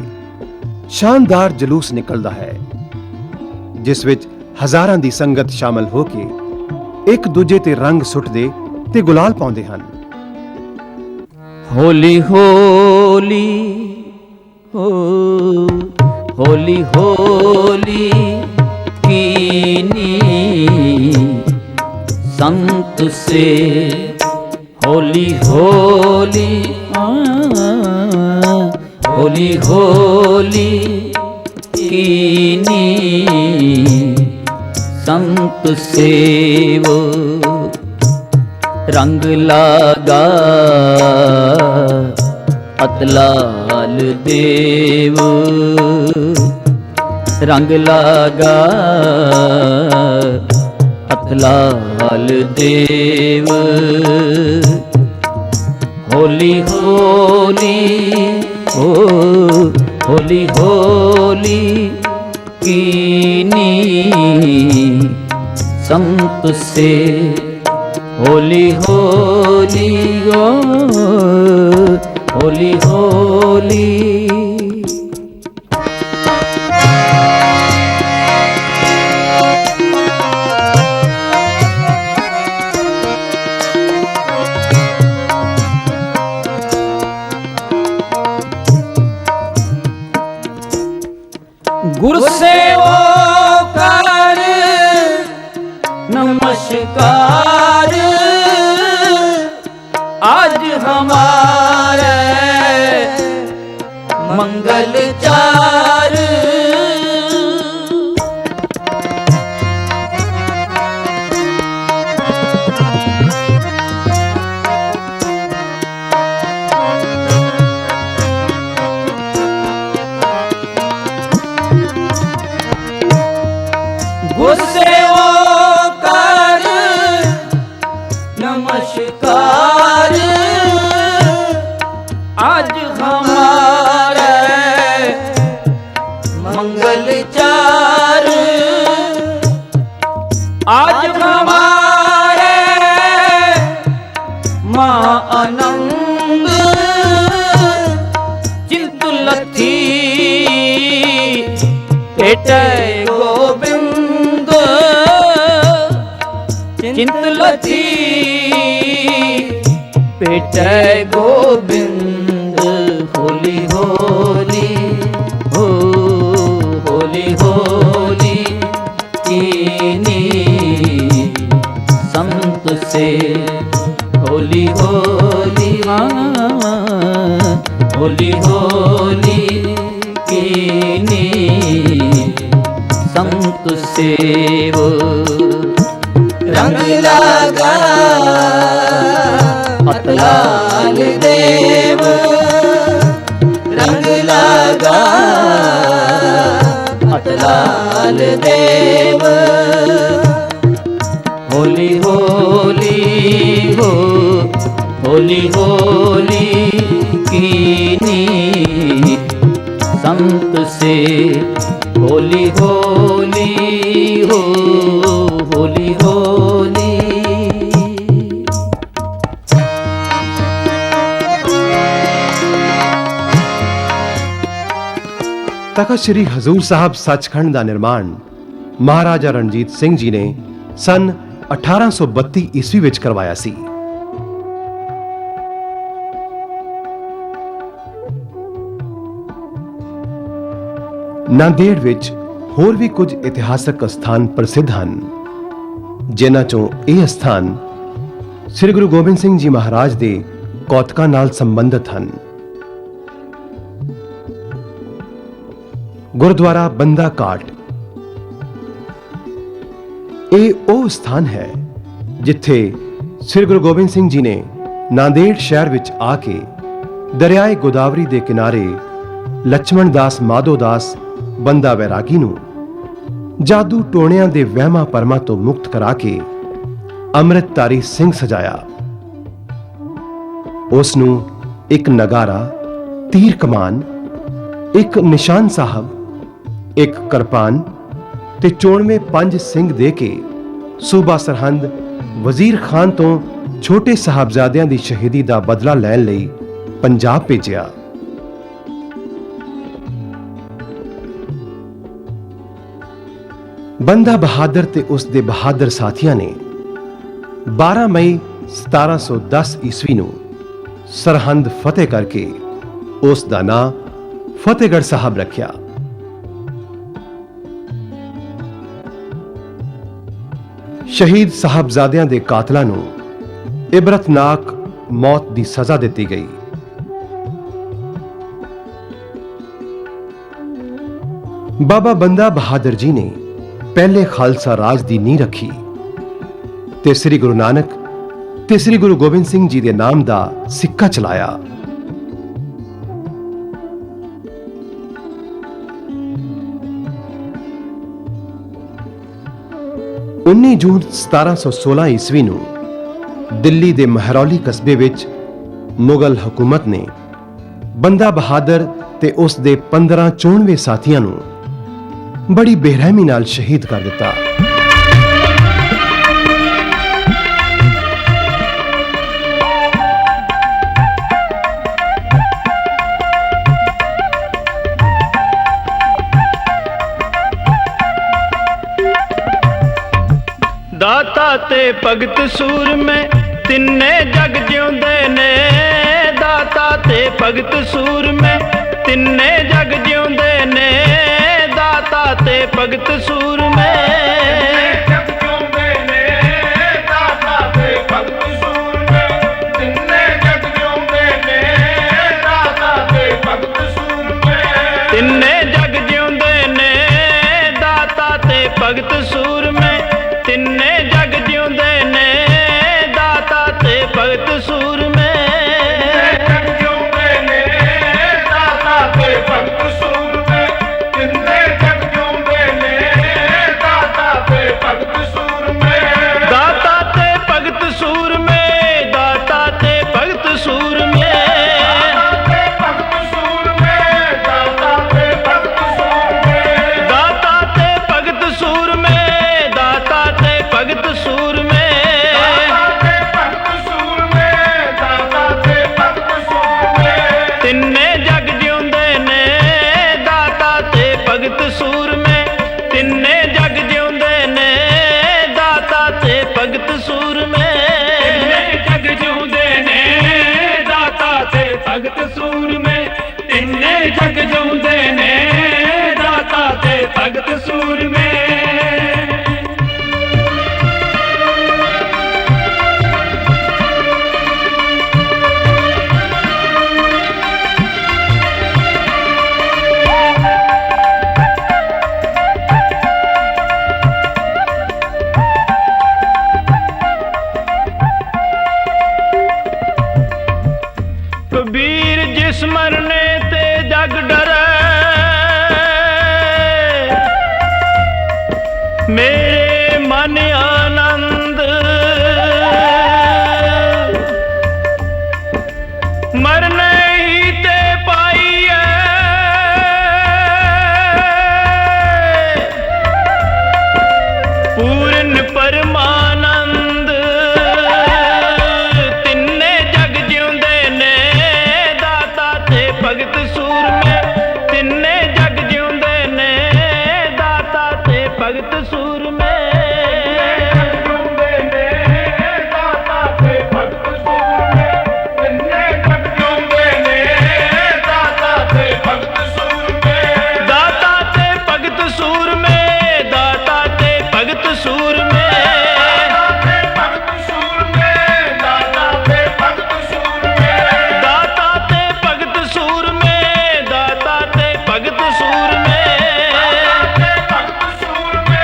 ਸ਼ਾਨਦਾਰ ਜਲੂਸ ਨਿਕਲਦਾ ਹੈ, ਜਿਸ ਵਿੱਚ ਹਜ਼ਾਰਾਂ ਦੀ ਸੰਗਤ ਸ਼ਾਮਲ ਹੋ ਕੇ ਇੱਕ ਦੂਜੇ ਤੇ ਰੰਗ ਸੁੱਟਦੇ ਤੇ ਗੁਲਾਲ ਪਾਉਂਦੇ ਹਨ। ਹੋਲੀ ਹੋਲੀ ਹੋ ਹੋਲੀ ਹੋਲੀ कीनी संत से होली होली होली होली कीनी संत से वो रंग लागा अतलाल देव रंग लागा अतलाल देव होली होली ओ होली होली कीनी संत से होली होली ओ होली होली। गुरु सेवकार नमस्कार आज हमारे मंगल चार। गुरुसेवकार नमस्कार आज हमारे मंगल चार। आज हमारे माँ आनंद चिंतलथी बेटे गोविंद चिंतलथी बेटे गोविंद। होली होली हो होली होली कीनी संत से होली होली होली होली कीनी संत सेव। रंग लगा अतलाल देव रंग लगा अतलाल देव। होली होली हो होली होली कीनी संत से होली होली हो होली होली। तखत श्री हजूर साहब सचखंड का निर्माण महाराजा रणजीत सिंह जी ने सन 1832 ईस्वी विच करवाया सी। नांदेड़ विच होर भी कुछ इतिहासक स्थान प्रसिद्ध हैं, जिन्हां चों यह स्थान श्री गुरु गोबिंद सिंह जी महाराज दे कौतकां नाल संबंधित हैं। गुरुद्वारा बंदा काट ਇਹ ਉਹ ਸਥਾਨ ਹੈ ਜਿੱਥੇ ਸ੍ਰੀ ਗੁਰੂ ਗੋਬਿੰਦ ਸਿੰਘ ਜੀ ਨੇ ਨਾਂਦੇੜ ਸ਼ਹਿਰ ਵਿੱਚ ਆ ਕੇ ਦਰਿਆਏ ਗੋਦਾਵਰੀ ਦੇ ਕਿਨਾਰੇ ਲక్ష్మణ ਦਾਸ ਮਾਧੋ ਦਾਸ ਬੰਦਾ ਵੈਰਾਗੀ ਨੂੰ ਜਾਦੂ ਟੋਣਿਆਂ ਦੇ ਵਹਿਮਾਂ ਪਰਮਾਂ ਤੋਂ ਮੁਕਤ ਕਰਾ ਕੇ ਅੰਮ੍ਰਿਤਧਾਰੀ ਸਿੰਘ ਸਜਾਇਆ। ਉਸ ਨੂੰ ਇੱਕ ਨਗਾਰਾ, ਤੀਰ ਕਮਾਨ, ਇੱਕ ਨਿਸ਼ਾਨ ਸਾਹਿਬ, ਇੱਕ ਕਿਰਪਾਨ ਤੇ 94 ਸਿੰਘ ਦੇ ਕੇ ਸੂਬਾ ਸਰਹੰਦ ਵਜ਼ੀਰ ਖਾਨ ਤੋਂ ਛੋਟੇ ਸਾਹਿਬਜ਼ਾਦਿਆਂ ਦੀ ਸ਼ਹੀਦੀ ਦਾ ਬਦਲਾ ਲੈਣ ਲਈ ਪੰਜਾਬ ਭੇਜਿਆ। ਬੰਦਾ ਬਹਾਦਰ ਤੇ ਉਸ ਦੇ ਬਹਾਦਰ ਸਾਥੀਆਂ ਨੇ 12 ਮਈ 1710 ਈਸਵੀ ਨੂੰ ਸਰਹੰਦ ਫਤਿਹ ਕਰਕੇ ਉਸ ਦਾ ਨਾਂ ਫਤਿਹਗੜ੍ਹ ਸਾਹਿਬ ਰੱਖਿਆ। ਸ਼ਹੀਦ ਸਾਹਿਬਜ਼ਾਦਿਆਂ ਦੇ ਕਾਤਲਾਂ ਨੂੰ ਇਬਰਤਨਾਕ ਮੌਤ ਦੀ ਸਜ਼ਾ ਦਿੱਤੀ ਗਈ। ਬਾਬਾ ਬੰਦਾ ਬਹਾਦਰ ਜੀ ਨੇ ਪਹਿਲੇ ਖਾਲਸਾ ਰਾਜ ਦੀ ਨੀਂਹ ਰੱਖੀ ਤੇ ਸ੍ਰੀ ਗੁਰੂ ਨਾਨਕ ਤੇ ਸ੍ਰੀ ਗੁਰੂ ਗੋਬਿੰਦ ਸਿੰਘ ਜੀ ਦੇ ਨਾਮ ਦਾ ਸਿੱਕਾ ਚਲਾਇਆ। 19 ਜੂਨ 1716 ਈਸਵੀ ਨੂੰ ਦਿੱਲੀ ਦੇ ਮਹਿਰੌਲੀ ਕਸਬੇ ਵਿੱਚ ਮੁਗਲ ਹਕੂਮਤ ਨੇ ਬੰਦਾ ਬਹਾਦਰ ਤੇ ਉਸ ਦੇ 15 ਚੋਣਵੇਂ ਸਾਥੀਆਂ ਨੂੰ ਬੜੀ ਬੇਰਹਿਮੀ ਨਾਲ ਸ਼ਹੀਦ ਕਰ ਦਿੱਤਾ। ਦਾਤਾ ਤੇ ਭਗਤ ਸੂਰਮੇ ਤਿੰਨੇ ਜਗ ਜਿਉਂਦੇ ਨੇ, ਦਾਤਾ ਤੇ ਭਗਤ ਸੂਰਮੇ ਤਿੰਨੇ ਜਗ ਜਿਉਂਦੇ ਨੇ, ਦਾਤਾ ਤੇ ਭਗਤ ਸੂਰਮੇ ਜਗ ਜਿਉਂਦੇ ਨੇ, ਦਾਤਾ ਤੇ ਭਗਤ ਸੂਰਮੇ ਤਿੰਨੇ ਜਗ ਜਿਉਂਦੇ ਨੇ, ਦਾਤਾ ਤੇ ਭਗਤ ਸੂਰਮੇ ਤਿੰਨੇ ਜਗ ਜਿਉਂਦੇ ਨੇ, ਦਾਤਾ ਤੇ ਭਗਤ ਸੂਰਮੇ ਤਿੰਨੇ ਜਗ ਜਿਉਂਦੇ ਨੇ, ਦਾਤਾ ਤੇ ਭਗਤ ਸੂਰਮੇ ਜਗ ਜਿਉਂਦੇ ਨੇ, ਦਾਤਾ ਤੇ ਭਗਤ ਸੂਰਮੇ ਤਿੰਨੇ ਜਗ ਜਿਉਂਦੇ ਨੇ, ਦਾਤਾ ਤੇ ਭਗਤ ਸੂਰਮੇ ਦਾਤਾ ਤੇ ਭਗਤ ਸੂਰਮੇ, ਦਾਤਾ ਤੇ ਭਗਤ ਸੂਰਮੇ ਦਾਤਾ ਤੇ ਭਗਤ ਸੂਰਮੇ, ਦਾਤਾ ਤੇ ਭਗਤ ਸੂਰਮੇ, ਦਾਤਾ ਤੇ ਭਗਤ ਸੂਰਮੇ, ਦਾਤਾ ਤੇ ਭਗਤ ਸੂਰਮੇ ਤਿੰਨੇ ਜਗ ਜਿਉਂਦੇ ਨੇ, ਦਾਤਾ ਤੇ ਭਗਤ ਸੂਰਮੇ ਤਿੰਨੇ ਜਗ ਜਿਉਂਦੇ ਨੇ, ਦਾਤਾ ਤੇ ਭਗਤ ਸੂਰਮੇ ਤਿੰਨੇ ਜਗ ਜਿਉਂਦੇ ਨੇ, ਦਾਤਾ ਤੇ ਭਗਤ ਸੂਰਮੇ ਤਿੰਨੇ ਜਗ ਜਿਉਂਦੇ ਨੇ, ਦਾਤਾ ਤੇ ਭਗਤ ਸੂਰਮੇ। ਕਬੀਰ ਜਿਸ ਮਰਨੇ ਤੇ ਜਗ ਡਰੈ, ਮੇਰੇ ਮਨ ਆਨੰਦ ਮਰਨੇ ਹੀ ਤੇ ਪਾਈਐ, ਪੂਰਨ ਪਰਮਾਨੰਦ ਤਿੰਨੇ ਜਗ ਜਿਉਂਦੇ ਨੇ, ਦਾਤਾ ਤੇ ਭਗਤ ਸੂਰਮੇ ਤਿੰਨੇ ਜਗ ਜਿਉਂਦੇ ਨੇ, ਦਾਤਾ ਤੇ ਭਗਤ ਸੂਰਮੇ ਜਿਉਂਦੇ ਨੇ, ਦਾਤਾ ਤੇ ਭਗਤ ਸੂਰਮੇ ਤਿੰਨੇ ਜਗ ਜਿਉਂਦੇ ਨੇ, ਦਾਤਾ ਤੇ ਭਗਤ ਸੂਰਮੇ ਦਾਤਾ ਤੇ ਭਗਤ ਸੂਰਮੇ, ਦਾਤਾ ਤੇ ਭਗਤ ਸੂਰਮੇ ਦਾਤਾ ਤੇ ਭਗਤ ਸੂਰਮੇ, ਦਾਤਾ ਤੇ ਭਗਤ ਸੂਰਮੇ, ਦਾਤਾ ਤੇ ਭਗਤ ਸੂਰਮੇ,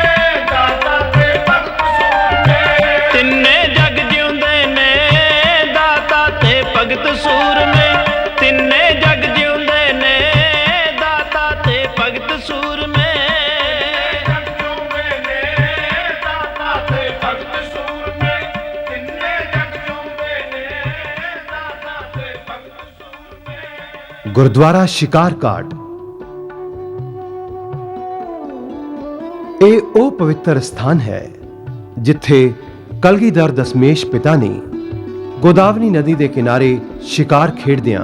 ਦਾਤਾ ਤੇ ਭਗਤ ਸੂਰਮੇ ਤਿੰਨੇ ਜਗ ਜਿਉਂਦੇ ਨੇ, ਦਾਤਾ ਤੇ ਭਗਤ ਸੂਰਮੇ ਤਿੰਨੇ ਜਗ ਜਿਉਂਦੇ ਨੇ, ਦਾਤਾ ਤੇ ਭਗਤ ਸੂਰਮੇ ਜਗ ਜਿਉਂਦੇ ਨੇ, ਦਾਤਾ ਤੇ ਭਗਤ ਸੂਰਮੇ ਤਿੰਨੇ ਜਗ ਜਿਉਂਦੇ ਨੇ, ਦਾਤਾ ਤੇ ਭਗਤ ਸੂਰਮੇ। ਗੁਰਦੁਆਰਾ ਸ਼ਿਕਾਰ ਘਾਟ ਇਹ ਉਹ ਪਵਿੱਤਰ ਸਥਾਨ ਹੈ ਜਿੱਥੇ ਕਲਗੀਧਰ ਦਸਮੇਸ਼ ਪਿਤਾ ਨੇ ਗੋਦਾਵਰੀ ਨਦੀ ਦੇ ਕਿਨਾਰੇ ਸ਼ਿਕਾਰ ਖੇਡਦਿਆਂ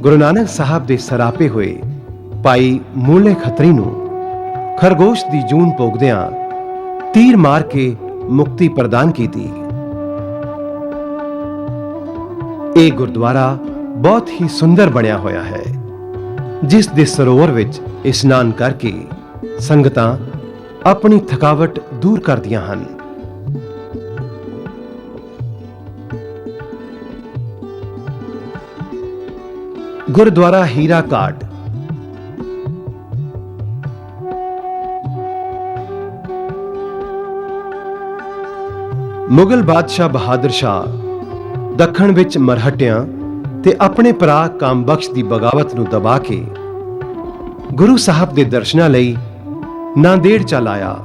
ਗੁਰੂ ਨਾਨਕ ਸਾਹਿਬ ਦੇ ਸਰਾਪੇ ਹੋਏ ਭਾਈ ਮੂਲੇ ਖੱਤਰੀ ਨੂੰ ਖਰਗੋਸ਼ ਦੀ ਜੂਨ ਭੋਗਦਿਆਂ ਤੀਰ ਮਾਰ ਕੇ ਮੁਕਤੀ ਪ੍ਰਦਾਨ ਕੀਤੀ। ਇਹ ਗੁਰਦੁਆਰਾ ਬਹੁਤ ਹੀ ਸੁੰਦਰ ਬਣਿਆ ਹੋਇਆ ਹੈ, ਜਿਸ ਦੇ ਸਰੋਵਰ ਵਿੱਚ ਇਸ਼ਨਾਨ ਕਰਕੇ ਸੰਗਤਾਂ ਆਪਣੀ ਥਕਾਵਟ ਦੂਰ ਕਰਦੀਆਂ ਹਨ। ਗੁਰਦੁਆਰਾ ਹੀਰਾ ਘਾਟ ਮੁਗਲ ਬਾਦਸ਼ਾਹ ਬਹਾਦਰ ਸ਼ਾਹ ਦੱਖਣ ਵਿੱਚ ਮਰਹਟਿਆਂ ਤੇ ਆਪਣੇ ਭਰਾ ਕਾਮਬਖਸ਼ ਦੀ ਬਗਾਵਤ ਨੂੰ ਦਬਾ ਕੇ ਗੁਰੂ ਸਾਹਿਬ ਦੇ ਦਰਸ਼ਨਾਂ ਲਈ ਨਾਂਦੇੜ ਚੱਲ ਆਇਆ।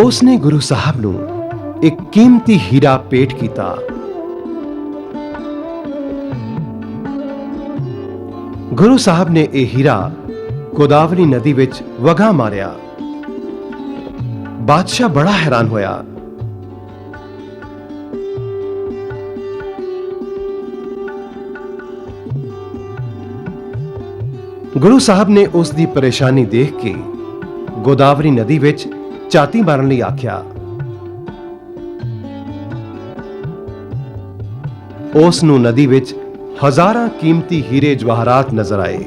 ਉਸ ਨੇ ਗੁਰੂ ਸਾਹਿਬ ਨੂੰ ਇੱਕ ਕੀਮਤੀ ਹੀਰਾ ਭੇਟ ਕੀਤਾ। ਗੁਰੂ ਸਾਹਿਬ ਨੇ ਇਹ ਹੀਰਾ ਗੋਦਾਵਰੀ ਨਦੀ ਵਿੱਚ ਵਗਾ ਮਾਰਿਆ। ਬਾਦਸ਼ਾਹ ਬੜਾ ਹੈਰਾਨ ਹੋਇਆ। ਗੁਰੂ ਸਾਹਿਬ ਨੇ ਉਸ ਦੀ ਪਰੇਸ਼ਾਨੀ ਦੇਖ ਕੇ ਗੋਦਾਵਰੀ ਨਦੀ ਵਿੱਚ ਝਾਤੀ ਮਾਰਨ ਲਈ ਆਖਿਆ। ਉਸ ਨੂੰ ਨਦੀ ਵਿੱਚ ਹਜ਼ਾਰਾਂ ਕੀਮਤੀ ਹੀਰੇ ਜਵਾਹਰਾਤ ਨਜ਼ਰ ਆਏ।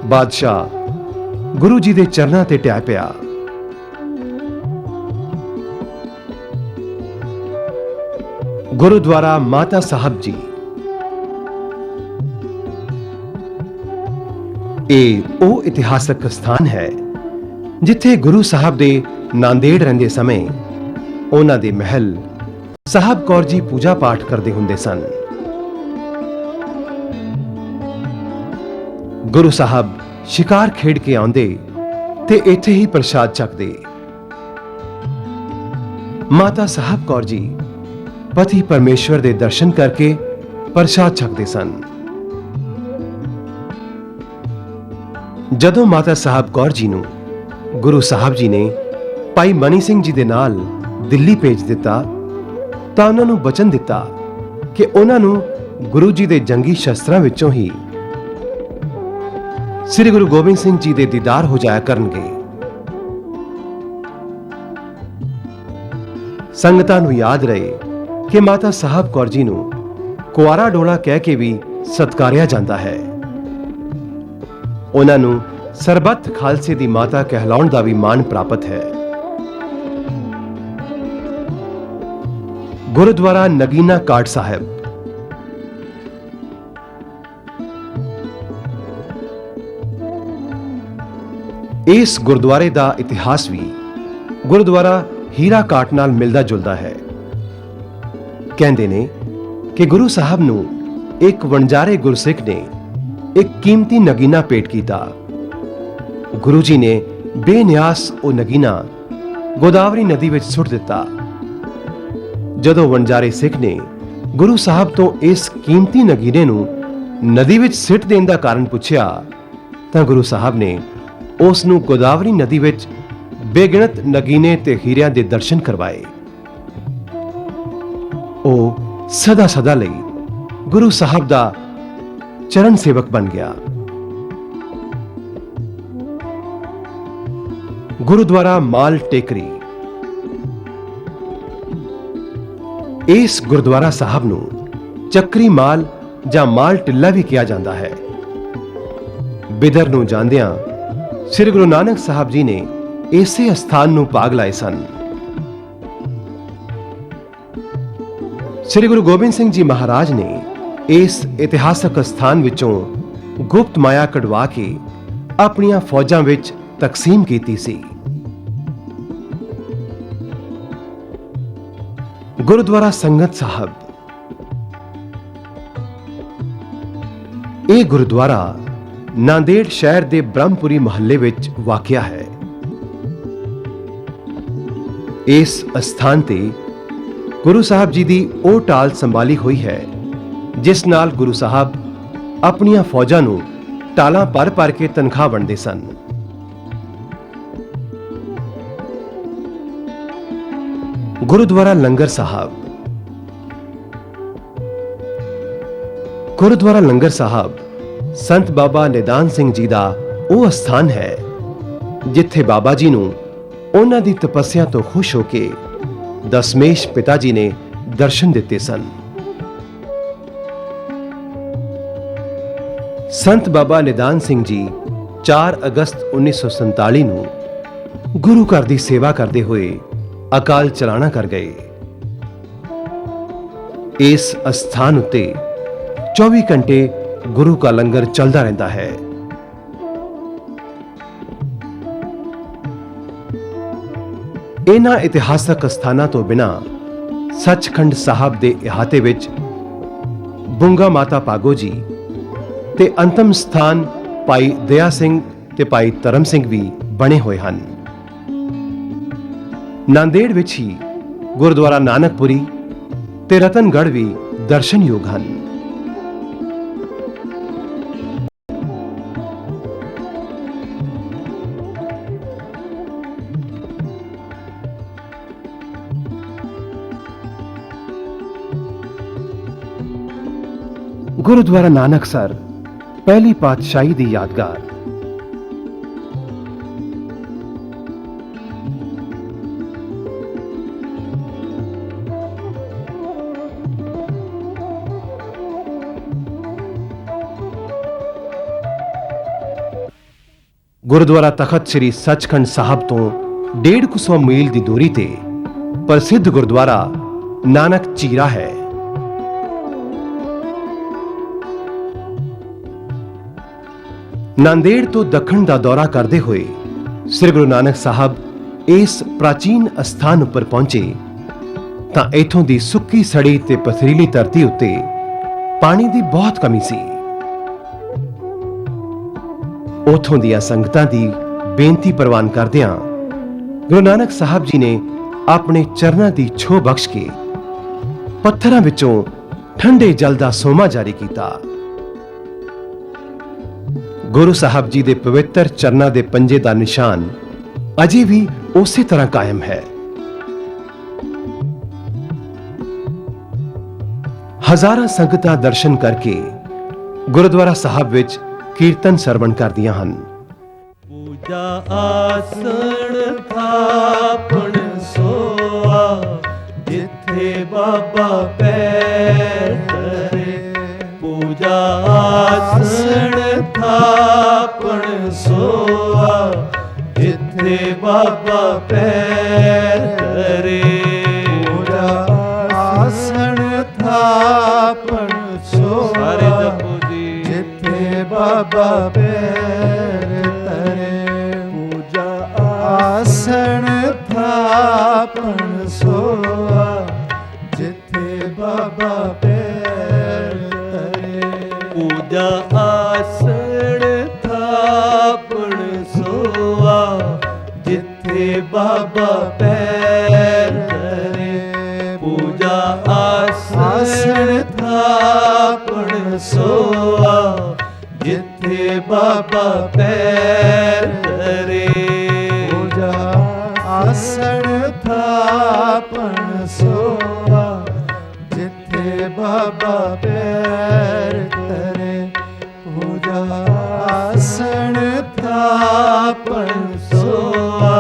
ਬਾਦਸ਼ਾਹ ਗੁਰੂ ਜੀ ਦੇ ਚਰਨਾਂ ਤੇ ਟਹਿ ਪਿਆ। ਗੁਰਦੁਆਰਾ ਮਾਤਾ ਸਾਹਿਬ ਜੀ। ਇਹ ਉਹ ਇਤਿਹਾਸਕ ਸਥਾਨ ਹੈ ਜਿੱਥੇ ਗੁਰੂ ਸਾਹਿਬ ਦੇ ਨਾਂਦੇੜ ਰਹਿੰਦੇ ਸਮੇਂ ਉਹਨਾਂ ਦੇ ਮਹਿਲ ਸਾਹਿਬ ਕੌਰ ਜੀ ਪੂਜਾ ਪਾਠ ਕਰਦੇ ਹੁੰਦੇ ਸਨ। ਗੁਰੂ ਸਾਹਿਬ ਸ਼ਿਕਾਰ ਖੇਡ ਕੇ ਆਉਂਦੇ ਤੇ ਇੱਥੇ ਹੀ ਪ੍ਰਸ਼ਾਦ ਛਕਦੇ। ਮਾਤਾ ਸਾਹਿਬ ਕੌਰ ਜੀ ਪਤੀ ਪਰਮੇਸ਼ਵਰ ਦੇ ਦਰਸ਼ਨ ਕਰਕੇ ਪ੍ਰਸ਼ਾਦ ਛਕਦੇ ਸਨ। ਜਦੋਂ ਮਾਤਾ ਸਾਹਿਬ ਕੌਰ ਜੀ ਨੂੰ ਗੁਰੂ ਸਾਹਿਬ ਜੀ ਨੇ ਭਾਈ ਮਨੀ ਸਿੰਘ ਜੀ ਦੇ ਨਾਲ ਦਿੱਲੀ ਭੇਜ ਦਿੱਤਾ ਤਾਂ ਉਹਨਾਂ ਨੂੰ ਬਚਨ ਦਿੱਤਾ ਕਿ ਉਹਨਾਂ ਨੂੰ ਗੁਰੂ ਜੀ ਦੇ ਜੰਗੀ ਸ਼ਸਤਰਾਂ ਵਿੱਚੋਂ ਹੀ ਸ੍ਰੀ ਗੁਰੂ ਗੋਬਿੰਦ ਸਿੰਘ ਜੀ ਦੇ ਦੀਦਾਰ ਹੋ ਜਾਇਆ ਕਰਨਗੇ। ਸੰਗਤਾਂ ਨੂੰ ਯਾਦ ਰਹੇ ਕਿ ਮਾਤਾ ਸਾਹਿਬ ਕੌਰ ਜੀ ਨੂੰ ਕੁਆਰਾ ਡੋਲਾ ਕਹਿ ਕੇ ਵੀ ਸਤਕਾਰਿਆ ਜਾਂਦਾ ਹੈ। ਉਹਨਾਂ ਨੂੰ ਸਰਬੱਤ ਖਾਲਸੇ ਦੀ ਮਾਤਾ ਕਹਿਲਾਉਣ ਦਾ ਵੀ ਮਾਣ ਪ੍ਰਾਪਤ ਹੈ। ਗੁਰਦੁਆਰਾ ਨਗੀਨਾ ਕਾਟ ਸਾਹਿਬ। ਇਸ ਗੁਰਦੁਆਰੇ ਦਾ ਇਤਿਹਾਸ ਵੀ ਗੁਰਦੁਆਰਾ ਹੀਰਾ ਕਾਟ ਨਾਲ ਮਿਲਦਾ ਜੁਲਦਾ ਹੈ। ਕਹਿੰਦੇ ਨੇ ਕਿ ਗੁਰੂ ਸਾਹਿਬ ਨੂੰ ਇੱਕ ਵਣਜਾਰੇ ਗੁਰਸਿੱਖ ਨੇ ਇੱਕ ਕੀਮਤੀ ਨਗੀਨਾ ਭੇਟ ਕੀਤਾ। ਗੁਰੂ ਜੀ ਨੇ ਬੇਨਿਆਸ ਉਹ ਨਗੀਨਾ ਗੋਦਾਵਰੀ ਨਦੀ ਵਿੱਚ ਸੁੱਟ ਦਿੱਤਾ। ਜਦੋਂ ਵਣਜਾਰੇ ਸਿੱਖ ਨੇ ਗੁਰੂ ਸਾਹਿਬ ਤੋਂ ਇਸ ਕੀਮਤੀ ਨਗੀਨੇ ਨੂੰ ਨਦੀ ਵਿੱਚ ਸਿੱਟ ਦੇਣ ਦਾ ਕਾਰਨ ਪੁੱਛਿਆ ਤਾਂ ਗੁਰੂ ਸਾਹਿਬ ਨੇ ਉਸ ਨੂੰ ਗੋਦਾਵਰੀ ਨਦੀ ਵਿੱਚ ਬੇਗਿਣਤ ਨਗੀਨੇ ਤੇ ਹੀਰਿਆਂ ਦੇ ਦਰਸ਼ਨ ਕਰਵਾਏ। ਉਹ ਸਦਾ ਸਦਾ ਲਈ ਗੁਰੂ ਸਾਹਿਬ ਦਾ ਚਰਨ ਸੇਵਕ ਬਣ ਗਿਆ। ਗੁਰਦੁਆਰਾ ਮਾਲ ਟੇਕਰੀ। ਇਸ ਗੁਰਦੁਆਰਾ ਸਾਹਿਬ ਨੂੰ ਚੱਕਰੀ ਮਾਲ ਜਾਂ ਮਾਲ ਟਿੱਲਾ ਵੀ ਕਿਹਾ ਜਾਂਦਾ ਹੈ। ਬਿਦਰ ਨੂੰ ਜਾਂਦਿਆਂ ਸ੍ਰੀ ਗੁਰੂ ਨਾਨਕ ਸਾਹਿਬ ਜੀ ਨੇ ਇਸੇ ਸਥਾਨ ਨੂੰ ਭਾਗ ਲਾਏ ਸਨ। ਸ੍ਰੀ ਗੁਰੂ ਗੋਬਿੰਦ ਸਿੰਘ ਜੀ ਮਹਾਰਾਜ ਨੇ ਇਸ ਇਤਿਹਾਸਕ ਸਥਾਨ ਵਿੱਚੋਂ ਗੁਪਤ ਮਾਇਆ ਕਢਵਾ ਕੇ ਆਪਣੀਆਂ ਫੌਜਾਂ ਵਿੱਚ ਤਕਸੀਮ ਕੀਤੀ ਸੀ। ਗੁਰਦੁਆਰਾ ਸੰਗਤ ਸਾਹਿਬ। ਇਹ ਗੁਰਦੁਆਰਾ ਨਾਂਦੇੜ ਸ਼ਹਿਰ ਦੇ ਬ੍ਰਹਮਪੁਰੀ ਮੁਹੱਲੇ ਵਿੱਚ ਵਾਕਿਆ ਹੈ। ਇਸ ਅਸਥਾਨ ਤੇ ਗੁਰੂ ਸਾਹਿਬ ਜੀ ਦੀ ਉਹ ਢਾਲ ਸੰਭਾਲੀ ਹੋਈ ਹੈ ਜਿਸ ਨਾਲ ਗੁਰੂ ਸਾਹਿਬ ਆਪਣੀਆਂ ਫੌਜਾਂ ਨੂੰ ਢਾਲਾਂ ਭਰ ਕੇ ਤਨਖਾਹ ਵੰਡਦੇ ਸਨ। ਗੁਰਦੁਆਰਾ ਲੰਗਰ ਸਾਹਿਬ। ਗੁਰਦੁਆਰਾ ਲੰਗਰ ਸਾਹਿਬ ਸੰਤ ਬਾਬਾ ਨਿਦਾਨ ਸਿੰਘ ਜੀ ਦਾ ਉਹ ਸਥਾਨ ਹੈ ਜਿੱਥੇ ਬਾਬਾ ਜੀ ਨੂੰ ਉਹਨਾਂ ਦੀ ਤਪੱਸਿਆ ਤੋਂ ਖੁਸ਼ ਹੋ ਕੇ ਦਸਮੇਸ਼ ਪਿਤਾ ਜੀ ਨੇ ਦਰਸ਼ਨ ਦਿੱਤੇ ਸਨ। ਸੰਤ ਬਾਬਾ ਨਿਦਾਨ ਸਿੰਘ ਜੀ 4 ਅਗਸਤ 1947 ਨੂੰ ਗੁਰੂ ਘਰ ਦੀ ਸੇਵਾ ਕਰਦੇ ਹੋਏ ਅਕਾਲ ਚਲਾਣਾ ਕਰ ਗਏ। ਇਸ ਅਸਥਾਨ ਉੱਤੇ 24 ਘੰਟੇ ਗੁਰੂ ਕਾ ਲੰਗਰ ਚੱਲਦਾ ਰਹਿੰਦਾ ਹੈ। ਇਹਨਾਂ ਇਤਿਹਾਸਕ ਸਥਾਨਾਂ ਤੋਂ ਬਿਨਾਂ ਸੱਚਖੰਡ ਸਾਹਿਬ ਦੇ ਇਹਾਤੇ ਵਿੱਚ ਬੁੰਗਾ ਮਾਤਾ ਭਾਗੋ ਜੀ ਤੇ ਅੰਤਮ ਸਥਾਨ ਭਾਈ ਦਇਆ ਸਿੰਘ ਤੇ ਭਾਈ ਧਰਮ ਸਿੰਘ ਵੀ ਬਣੇ ਹੋਏ ਹਨ। ਨਾਂਦੇੜ ਵਿੱਚ ਹੀ ਗੁਰਦੁਆਰਾ ਨਾਨਕਪੁਰੀ ਤੇ ਰਤਨਗੜ੍ਹ ਵੀ ਦਰਸ਼ਨਯੋਗ ਹਨ। ਗੁਰਦੁਆਰਾ ਨਾਨਕਸਰ ਪਹਿਲੀ ਪਾਤਸ਼ਾਹੀ ਦੀ ਯਾਦਗਾਰ। ਗੁਰਦੁਆਰਾ ਤਖਤ ਸ੍ਰੀ ਸੱਚਖੰਡ ਸਾਹਿਬ ਤੋਂ 150 ਮੀਲ ਦੀ ਦੂਰੀ ਤੇ ਪ੍ਰਸਿੱਧ ਗੁਰਦੁਆਰਾ ਨਾਨਕ ਚੀਰਾ ਹੈ। ਨਾਂਦੇੜ ਤੋਂ ਦੱਖਣ ਦਾ ਦੌਰਾ ਕਰਦੇ ਹੋਏ ਸ੍ਰੀ ਗੁਰੂ ਨਾਨਕ ਸਾਹਿਬ ਇਸ ਪ੍ਰਾਚੀਨ ਅਸਥਾਨ ਉੱਪਰ ਪਹੁੰਚੇ ਤਾਂ ਇਥੋਂ ਦੀ ਸੁੱਕੀ ਸੜੀ ਤੇ ਪਥਰੀਲੀ ਧਰਤੀ ਉੱਤੇ ਪਾਣੀ ਦੀ ਬਹੁਤ ਕਮੀ ਸੀ। ਉਥੋਂ ਦੀਆਂ ਸੰਗਤਾਂ ਦੀ ਬੇਨਤੀ ਪ੍ਰਵਾਨ ਕਰਦਿਆਂ ਗੁਰੂ ਨਾਨਕ ਸਾਹਿਬ ਜੀ ਨੇ ਆਪਣੇ ਚਰਨਾਂ ਦੀ ਛੋਹ ਬਖਸ਼ ਕੇ ਪੱਥਰਾਂ ਵਿੱਚੋਂ ਠੰਡੇ ਜਲ ਦਾ ਸੋਮਾ ਜਾਰੀ ਕੀਤਾ। ਗੁਰੂ ਸਾਹਿਬ ਜੀ ਦੇ ਪਵਿੱਤਰ ਚਰਨਾਂ ਦੇ ਪੰਜੇ ਦਾ ਨਿਸ਼ਾਨ ਅਜੇ ਵੀ ਉਸੇ ਤਰ੍ਹਾਂ ਕਾਇਮ ਹੈ। ਹਜ਼ਾਰਾਂ ਸੰਗਤਾਂ ਦਰਸ਼ਨ ਕਰਕੇ ਗੁਰਦੁਆਰਾ ਸਾਹਿਬ ਵਿੱਚ ਕੀਰਤਨ ਸਰਵਣ ਕਰਦੀਆਂ ਹਨ। ਪੂਜਾ ਆਸਣ ਥਾਪਣ ਸੋਆ ਜਿੱਥੇ ਬਾਬਾ ਪੈਰ ਧਰੇ। ਪੂਜਾ ਆਸਣ ਥਾਪਣ ਸੋਆ ਜਿੱਥੇ ਬਾਬਾ ਪੈਰ ਧਰੇ। ਪੂਜਾ ਆਸਣ ਥਾਪਣ ਸੋਆ ਸਾਰੇ ਜਪੋ ਜੀ ਜਿੱਥੇ ਬਾਬਾ ਪੈਰ ਧਰੇ। ਪੂਜਾ ਆਸਣ ਥਾਪਣ ਸੋਆ ਜਿੱਥੇ ਬਾਬਾ ਪੈਰ ਧਰੇ। ਪੂਜਾ ਆਸਣ ਥਾਪਣ ਸੋਆ ਜਿੱਥੇ ਬਾਬਾ ਪੈਰ ਧਰੇ। ਪੂਜਾ ਆਸਣ ਥਾਪਣ ਸੋਆ ਜਿੱਥੇ ਬਾਬਾ ਪੈਰ ਧਰੇ। ਪੂਜਾ ਆਸਣ ਥਾਪਣ ਸੋਆ ਜਿੱਥੇ ਬਾਬਾ ਪੈਰ ਧਰੇ। ਪੂਜਾ ਆਸਣ ਥਾਪਣ ਸੋਆ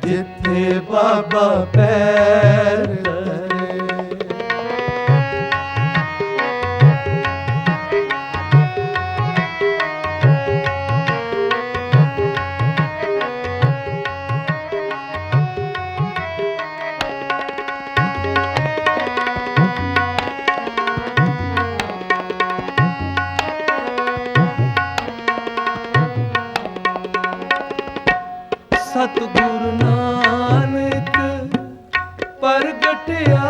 ਜਿੱਥੇ ਬਾਬਾ ਪੈਰ ਧਰੇ। ਸਤਿਗੁਰੂ ਨਾਨਕ ਪ੍ਰਗਟਿਆ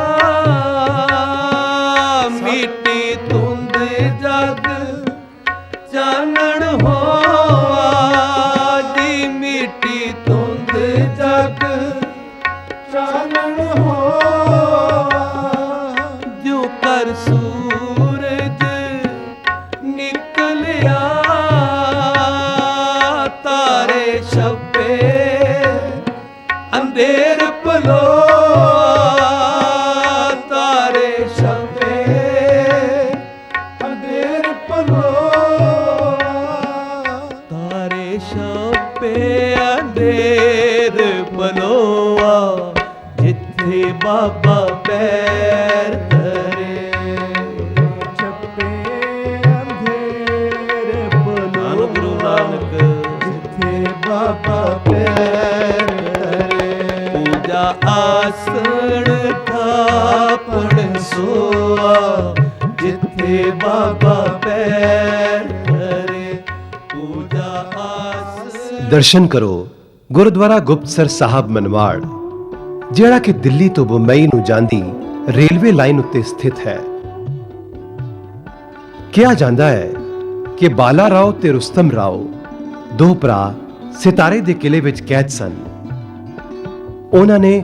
ਮਿੱਟੀ ਧੁੰਦ ਜਗ ਚਾਨਣ ਹੋਆ ਜੀ। ਮਿੱਟੀ ਧੁੰਦ ਜਗ ਚਾਨਣ ਹੋਆ ਜੋ ਕਰ ਸੂਰਜ ਨਿਕਲਿਆ ਤਾਰੇ ਛਪੇ ਅੰਧੇਰ ਪਲੋਆ। ਤਾਰੇ ਛਪੇ ਅੰਧੇਰ ਪਲੋਆ। ਤਾਰੇ ਛਪੇ ਅੰਧੇਰ ਪਲੋਆ ਜਿੱਥੇ ਬਾਬਾ ਪੈਰ ਧਰੇ। ਛਪੇ ਅੰਧੇਰ ਧੰਨ ਗੁਰੂ ਨਾਨਕ ਜਿੱਥੇ ਬਾਬਾ ਪੈਰ ਧਰੇ। ਪੂਜਾ ਆਸਣ ਥਾਪਣ ਸੋਆ ਜਿੱਥੇ ਬਾਬਾ ਪੈਰ ਧਰੇ। ਪੂਜਾ ਆਸਣ ਦਰਸ਼ਨ ਕਰੋ ਗੁਰਦੁਆਰਾ ਗੁਪਤਸਰ ਸਾਹਿਬ ਮਨਵਾੜ, ਜਿਹੜਾ ਕਿ ਦਿੱਲੀ ਤੋਂ ਬੰਬਈ ਨੂੰ ਜਾਂਦੀ ਰੇਲਵੇ ਲਾਈਨ ਉੱਤੇ ਸਥਿਤ ਹੈ। ਕਿਹਾ ਜਾਂਦਾ ਹੈ ਕਿ ਬਾਲਾ ਰਾਓ ਤੇ ਰੁਸਤਮ ਰਾਓ ਦੋ ਭਰਾ ਸਿਤਾਰੇ ਦੇ ਕਿਲੇ ਵਿੱਚ ਕੈਦ ਸਨ। ਉਹਨਾਂ ਨੇ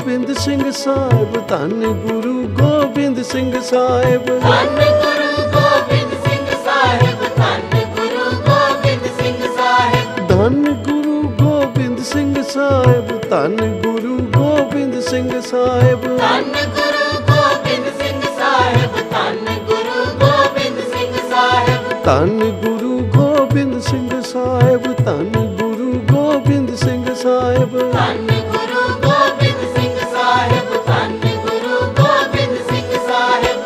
ਸਿੰਘ ਸਾਹਿਬ ਧੰਨ ਗੁਰੂ ਗੋਬਿੰਦ ਸਿੰਘ ਸਾਹਿਬ ਧੰਨ ਗੁਰੂ ਗੋਬਿੰਦ ਸਿੰਘ ਸਾਹਿਬ ਧੰਨ ਗੁਰੂ ਗੋਬਿੰਦ ਸਿੰਘ ਸਾਹਿਬ ਧੰਨ ਗੁਰੂ ਗੋਬਿੰਦ ਸਿੰਘ ਸਾਹਿਬ ਧੰਨ ਗੁਰੂ ਗੋਬਿੰਦ ਸਿੰਘ ਸਾਹਿਬ ਧੰਨ ਗੁਰੂ ਗੋਬਿੰਦ ਸਿੰਘ ਸਾਹਿਬ ਧੰਨ ਗੁਰੂ ਗੋਬਿੰਦ ਸਿੰਘ ਸਾਹਿਬ ਧੰਨ ਗੁਰੂ ਗੋਬਿੰਦ ਸਿੰਘ ਸਾਹਿਬ ਧੰਨ ਗੁਰੂ ਗੋਬਿੰਦ ਸਿੰਘ ਸਾਹਿਬ ਧੰਨ ਗੁਰੂ ਗੋਬਿੰਦ ਸਿੰਘ ਸਾਹਿਬ ਧੰਨ ਗੁਰੂ ਗੋਬਿੰਦ ਸਿੰਘ ਸਾਹਿਬ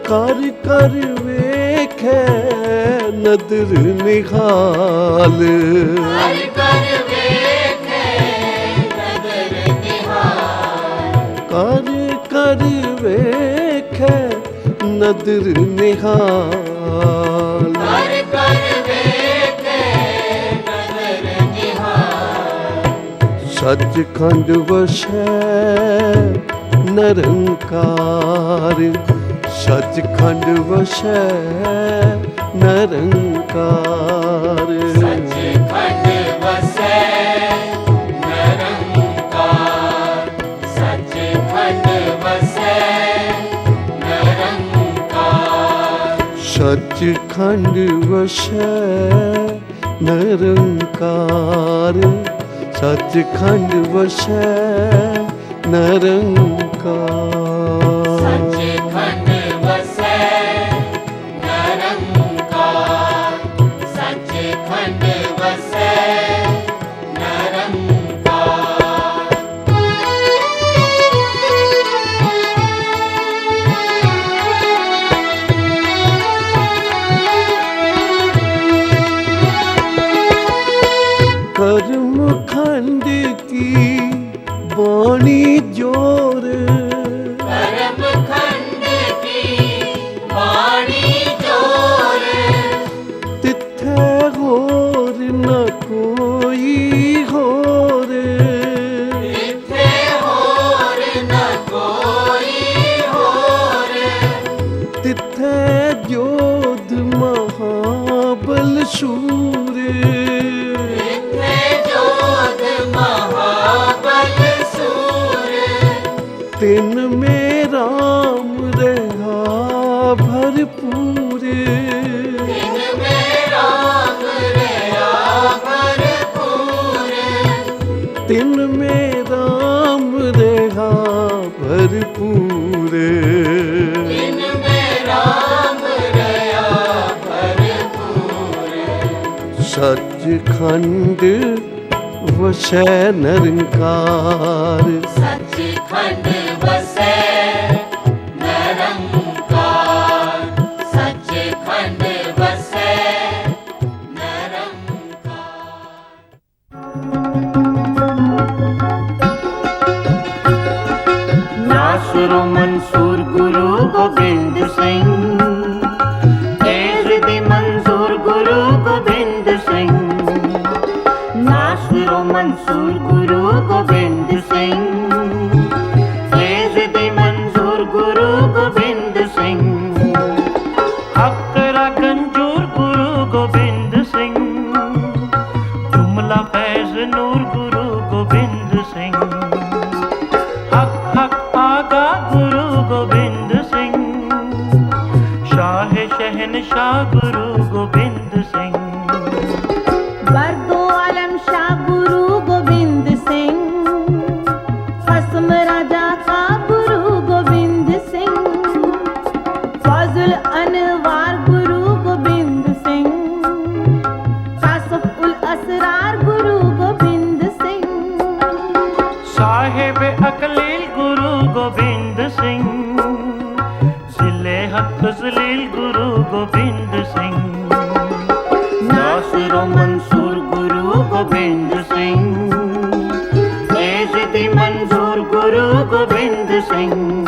ਕਰ ਕਰ ਵੇਖੈ ਨਦਰ ਨਿਹਾਲ ਹਰ ਕਰ ਵੇਖੇ ਨਦਰ ਨਿਹਾਲ ਕਰ ਕਰ ਵੇਖੈ ਨਦਰ ਨਿਹਾਲ ਹਰ ਕਰ ਵੇਖੇ ਨਦਰ ਨਿਹਾਲ ਸੱਚਖੰਡ ਵਸੈ ਨਿਰੰਕਾਰ ਸੱਚਖੰਡ ਵਸੈ ਨਿਰੰਕਾਰ ਸੱਚਖੰਡ ਵਸੈ ਨਿਰੰਕਾਰ ਸੱਚਖੰਡ ਵਸੈ ਨਿਰੰਕਾਰ ਸੱਚਖੰਡ ਵਸੈ ਨਿਰੰਕਾਰ ਸੱਚਖੰਡ ਵਸੈ ਨਿਰੰਕਾਰ ਸੱਚਖੰਡ ਵਸੈ ਨਿਰੰਕਾਰ ਸੱਚਖੰਡ ਵਸੈ ਨਿਰੰਕਾਰ ਕਰਮ ਖੰਡ ਕੀ ਬਾਣੀ ਜੋਰ ਕਰਮ ਖੰਡ ਕੀ ਬਾਣੀ ਜੋਰ ਤਿੱਥੈ ਹੋਰ ਨ ਕੋਈ ਹੋਰ ਇੱਥੇ ਹੋਰ ਨ ਕੋਈ ਹੋਰ ਤਿੱਥੈ ਜੋਧ ਮਹਾਬਲ ਸੂਰ ਇੱਥੇ ਜੋਧ ਮਹਾਬਲ ਸੂਰ ਤਿਨ ਮੇ ਰਾਮ ਰਹਾ ਭਰਪੂਰ ਤਿਨ ਮੇ ਰਾਮ ਰਹਾ ਭਰਪੂਰ ਤਿਨ ਮੇ ਰਾਮ ਰਹਾ ਭਰਪੂਰ ਤਿਨ ਮੇ ਰਾਮ ਰਹਾ ਭਰਪੂਰ ਸੱਚਖੰਡ ਵਸੈ ਨਿਰੰਕਾਰ ਸੱਚਖੰਡ ਵਸੈ ਨਿਰੰਕਾਰ ਸੱਚਖੰਡ ਵਸੈ ਨਿਰੰਕਾਰ ਨਾਸਰੋ ਮਨਸੂਰ ਗੁਰੂ ਗੋਬਿੰਦ ਸਿੰਘ ਤੇਜ ਦੀ ਮਨਜ਼ੂਰ ਗੁਰੂ ਗੋਬਿੰਦ ਸਿੰਘ ਨਾਸਰੋ ਮਨਸੂਰ ਗੁਰੂ ਗੋਬਿੰਦ ਸਿੰਘ ਤੇਜ ਦੀ ਮਨਜ਼ੂਰ ਗੁਰੂ ਗੋਬਿੰਦ ਸਿੰਘ ਹੱਕ ਰੰਜੂਰ ਗੁਰੂ ਗੋਬਿੰਦ ਸਿੰਘ ਜੁਮਲਾ ਫੈਜ਼ ਨੂਰ ਗੁਰੂ ਗੋਬਿੰਦ ਸਿੰਘ ਹੱਕ ਹੱਕ ਆਗਾ ਗੁਰੂ ਗੋਬਿੰਦ ਸਿੰਘ ਸ਼ਾਹ ਸ਼ਹਿਨਸ਼ਾਹ ਗੁਰੂ ਗੋਬਿੰਦ ਸਿੰਘ ਬਰਦੋ ਆਲਮ ਸ਼ਾਹ ਗੁਰੂ ਗੋਬਿੰਦ ਸਿੰਘ ਖਸਮ ਰਾਜਾ ਕਾ ਗੁਰੂ ਗੋਬਿੰਦ ਸਿੰਘ ਫਜ਼ਲ ਅਨਵਾਰ ਗੁਰੂ ਗੋਬਿੰਦ ਸਿੰਘ ਕਾਸਫ ਉਲ ਅਸਰਾਰ ਗੁਰੂ ਗੋਬਿੰਦ ਸਿੰਘ ਸਾਹਿਬ ਅਕਲੀਲ ਗੁਰੂ ਗੋਬਿੰਦ ਸਿੰਘ ਜ਼ਿਲੇ ਹੱਥ ਜ਼ਲੀਲ ਗੁਰੂ ਗੋਬਿੰਦ ਸਿੰਘ ਨਾਸਰੋ ਮਨਸੂਰ ਗੁਰੂ ਗੋਬਿੰਦ ਸਿੰਘ ਤੇਜ ਦੀ ਮਨਜ਼ੂਰ ਗੁਰੂ ਗੋਬਿੰਦ ਸਿੰਘ